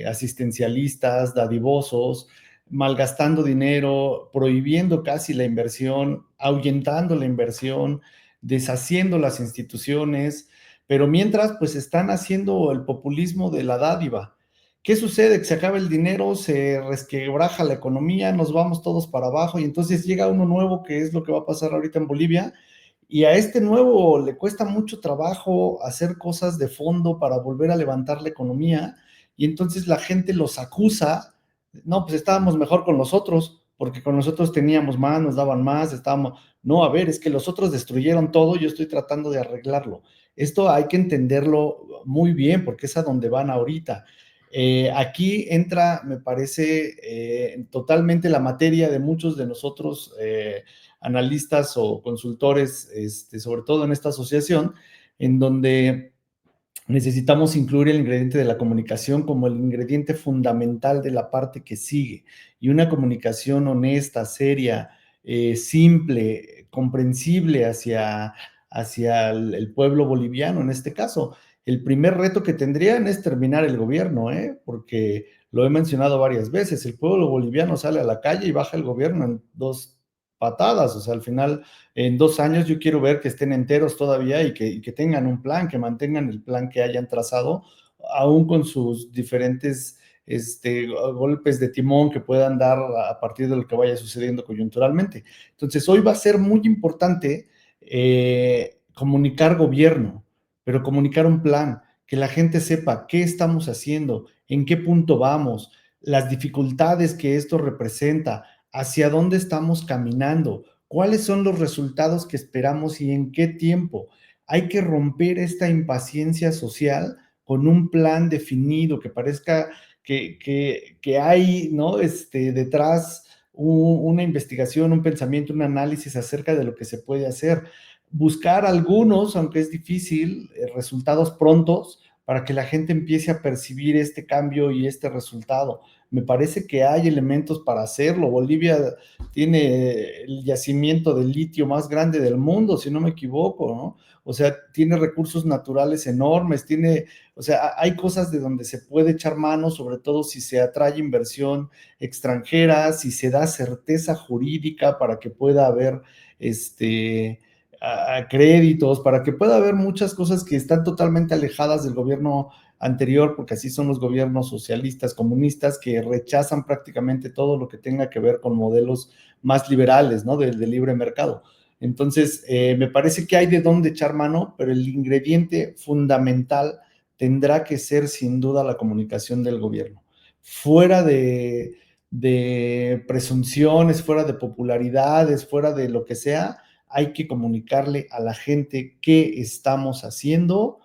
asistencialistas, dadivosos, malgastando dinero, prohibiendo casi la inversión, ahuyentando la inversión, deshaciendo las instituciones, pero mientras pues están haciendo el populismo de la dádiva. ¿Qué sucede? Que se acaba el dinero, se resquebraja la economía, nos vamos todos para abajo y entonces llega uno nuevo, que es lo que va a pasar ahorita en Bolivia, y a este nuevo le cuesta mucho trabajo hacer cosas de fondo para volver a levantar la economía y entonces la gente los acusa. No, pues estábamos mejor con los otros, porque con nosotros teníamos más, nos daban más, estábamos, no, a ver, es que los otros destruyeron todo, yo estoy tratando de arreglarlo. Esto hay que entenderlo muy bien, porque es a donde van ahorita. Aquí entra, me parece, totalmente la materia de muchos de nosotros, analistas o consultores, sobre todo en esta asociación, en donde necesitamos incluir el ingrediente de la comunicación como el ingrediente fundamental de la parte que sigue. Y una comunicación honesta, seria, simple, comprensible hacia el pueblo boliviano en este caso. El primer reto que tendrían es terminar el gobierno, porque lo he mencionado varias veces, el pueblo boliviano sale a la calle y baja el gobierno en 2 patadas, o sea, al final en 2 años yo quiero ver que estén enteros todavía y que tengan un plan, que mantengan el plan que hayan trazado, aún con sus diferentes golpes de timón que puedan dar a partir de lo que vaya sucediendo coyunturalmente. Entonces, hoy va a ser muy importante comunicar gobierno, pero comunicar un plan, que la gente sepa qué estamos haciendo, en qué punto vamos, las dificultades que esto representa, hacia dónde estamos caminando, cuáles son los resultados que esperamos y en qué tiempo. Hay que romper esta impaciencia social con un plan definido que parezca que hay, ¿no? Detrás una investigación, un pensamiento, un análisis acerca de lo que se puede hacer. Buscar algunos, aunque es difícil, resultados prontos para que la gente empiece a percibir este cambio y este resultado. Me parece que hay elementos para hacerlo. Bolivia tiene el yacimiento de litio más grande del mundo, si no me equivoco, ¿no? O sea, tiene recursos naturales enormes, o sea, hay cosas de donde se puede echar mano, sobre todo si se atrae inversión extranjera, si se da certeza jurídica para que pueda haber créditos, para que pueda haber muchas cosas que están totalmente alejadas del gobierno anterior, porque así son los gobiernos socialistas, comunistas, que rechazan prácticamente todo lo que tenga que ver con modelos más liberales, ¿no? De libre mercado. Entonces, me parece que hay de dónde echar mano, pero el ingrediente fundamental tendrá que ser sin duda la comunicación del gobierno. Fuera de presunciones, fuera de popularidades, fuera de lo que sea, hay que comunicarle a la gente qué estamos haciendo,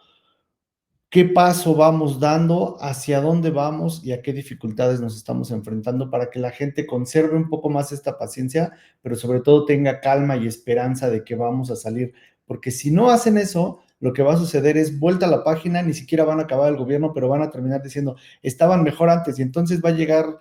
qué paso vamos dando, hacia dónde vamos y a qué dificultades nos estamos enfrentando para que la gente conserve un poco más esta paciencia, pero sobre todo tenga calma y esperanza de que vamos a salir. Porque si no hacen eso, lo que va a suceder es vuelta a la página, ni siquiera van a acabar el gobierno, pero van a terminar diciendo, estaban mejor antes, y entonces va a llegar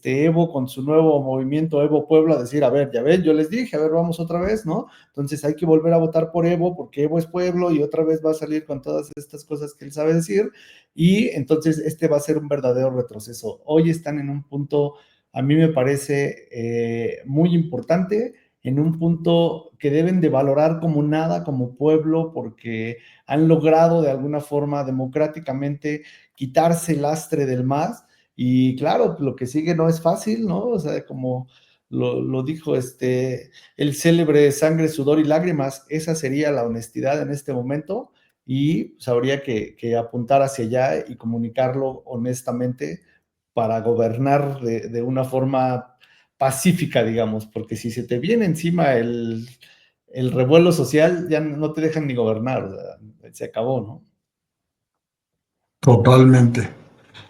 Evo con su nuevo movimiento Evo Pueblo a decir, a ver, ya ven, yo les dije, a ver, vamos otra vez, ¿no? Entonces hay que volver a votar por Evo porque Evo es pueblo y otra vez va a salir con todas estas cosas que él sabe decir, y entonces va a ser un verdadero retroceso. Hoy están en un punto, a mí me parece muy importante, en un punto que deben de valorar como nada, como pueblo, porque han logrado de alguna forma democráticamente quitarse el lastre del MAS, y claro, lo que sigue no es fácil, ¿no? O sea, como lo dijo el célebre sangre, sudor y lágrimas, esa sería la honestidad en este momento, y pues habría que apuntar hacia allá y comunicarlo honestamente para gobernar de una forma pacífica, digamos, porque si se te viene encima el revuelo social, ya no te dejan ni gobernar, o sea, se acabó, ¿no? Totalmente.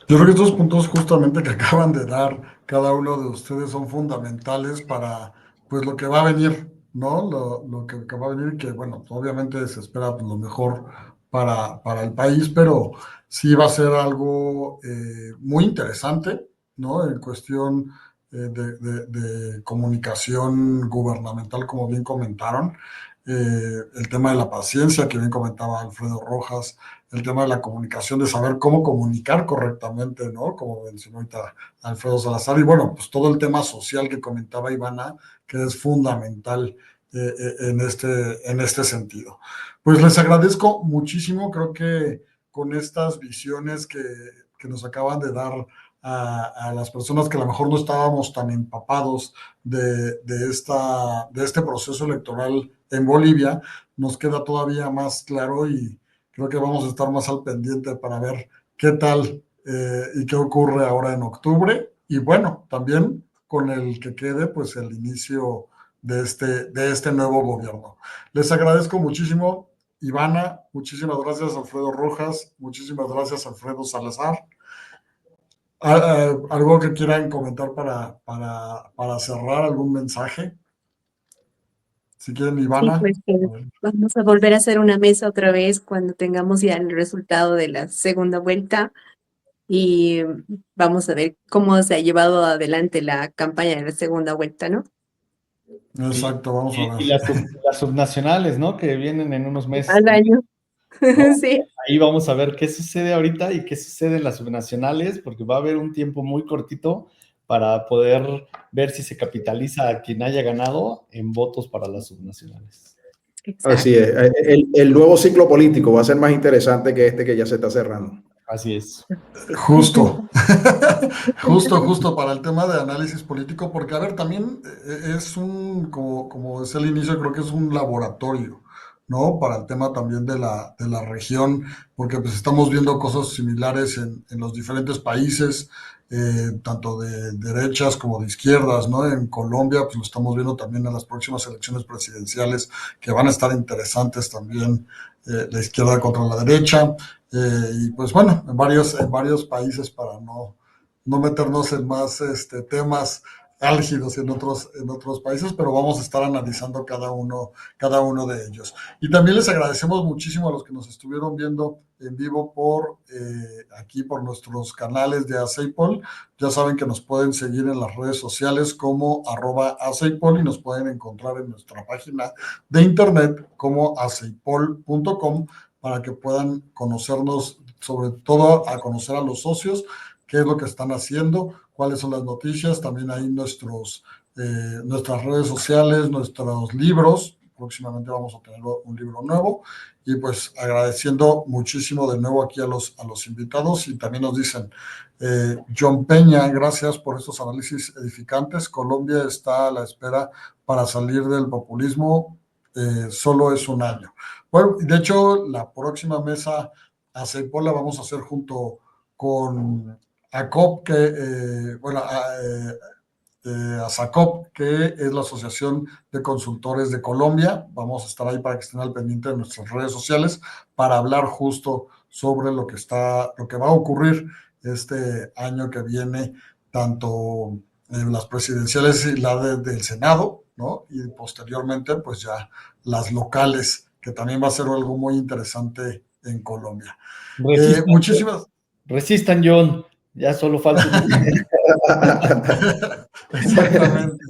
Yo creo que estos puntos justamente que acaban de dar cada uno de ustedes son fundamentales para pues lo que va a venir, ¿no? Lo que va a venir, que bueno, obviamente se espera pues, lo mejor para el país, pero sí va a ser algo muy interesante, ¿no? En cuestión de comunicación gubernamental, como bien comentaron, el tema de la paciencia, que bien comentaba Alfredo Rojas, el tema de la comunicación, de saber cómo comunicar correctamente, ¿no? Como mencionó ahorita Alfredo Salazar, y bueno, pues todo el tema social que comentaba Ivana, que es fundamental en este sentido. Pues les agradezco muchísimo, creo que con estas visiones que nos acaban de dar a las personas que a lo mejor no estábamos tan empapados de este proceso electoral en Bolivia, nos queda todavía más claro y creo que vamos a estar más al pendiente para ver qué tal y qué ocurre ahora en octubre. Y bueno, también con el que quede pues el inicio de este nuevo gobierno. Les agradezco muchísimo, Ivana, muchísimas gracias, Alfredo Rojas, muchísimas gracias, Alfredo Salazar. ¿Algo que quieran comentar para cerrar, algún mensaje? Si quieren, Sí, Ivana. pues vamos a volver a hacer una mesa otra vez cuando tengamos ya el resultado de la segunda vuelta y vamos a ver cómo se ha llevado adelante la campaña de la segunda vuelta, ¿no? Exacto, vamos a Y ver. las subnacionales, ¿no? Que vienen en unos meses. Al año. ¿No? Sí. Ahí vamos a ver qué sucede ahorita y qué sucede en las subnacionales, porque va a haber un tiempo muy cortito para poder ver si se capitaliza a quien haya ganado en votos para las subnacionales. Así Exacto. es. El nuevo ciclo político va a ser más interesante que este que ya se está cerrando. Así es. Justo, justo para el tema de análisis político, porque a ver, también es como es el inicio, creo que es un laboratorio, ¿no? Para el tema también de la región, porque pues estamos viendo cosas similares en los diferentes países, tanto de derechas como de izquierdas, ¿no? En Colombia, pues lo estamos viendo también en las próximas elecciones presidenciales, que van a estar interesantes también, la izquierda contra la derecha. Y pues bueno, en varios países para no meternos en más temas álgidos en otros países, pero vamos a estar analizando cada uno de ellos. Y también les agradecemos muchísimo a los que nos estuvieron viendo en vivo aquí por nuestros canales de Aceipol. Ya saben que nos pueden seguir en las redes sociales como @Aceipol y nos pueden encontrar en nuestra página de internet como aceipol.com para que puedan conocernos, sobre todo a conocer a los socios, qué es lo que están haciendo, cuáles son las noticias, también ahí nuestras redes sociales, nuestros libros. Próximamente vamos a tener un libro nuevo y pues agradeciendo muchísimo de nuevo aquí a los invitados. Y también nos dicen, John Peña, gracias por estos análisis edificantes. Colombia está a la espera para salir del populismo, solo es un año. Bueno, de hecho, la próxima mesa Aceipol la vamos a hacer junto con ACOP, ASACOP, que es la Asociación de Consultores de Colombia. Vamos a estar ahí para que estén al pendiente de nuestras redes sociales para hablar justo sobre lo que va a ocurrir este año que viene, tanto en las presidenciales y del Senado, ¿no? Y posteriormente, pues ya las locales, que también va a ser algo muy interesante en Colombia. Muchísimas. Resistan, John. Ya solo falta un... Exactamente.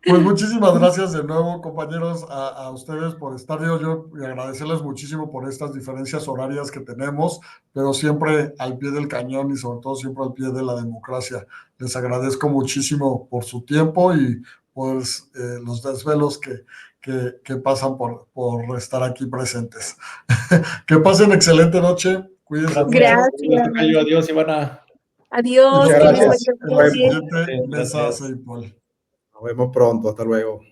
Pues muchísimas gracias de nuevo, compañeros, a ustedes por estar. Yo y agradecerles muchísimo por estas diferencias horarias que tenemos, pero siempre al pie del cañón y sobre todo siempre al pie de la democracia. Les agradezco muchísimo por su tiempo y pues los desvelos que pasan por estar aquí presentes. Que pasen excelente noche. Cuídense mucho. Gracias. Adiós, Ivana. Adiós. Muchas Que les gracias. vaya En la bien. siguiente mesa Gracias. Aceipol. Nos vemos pronto. Hasta luego.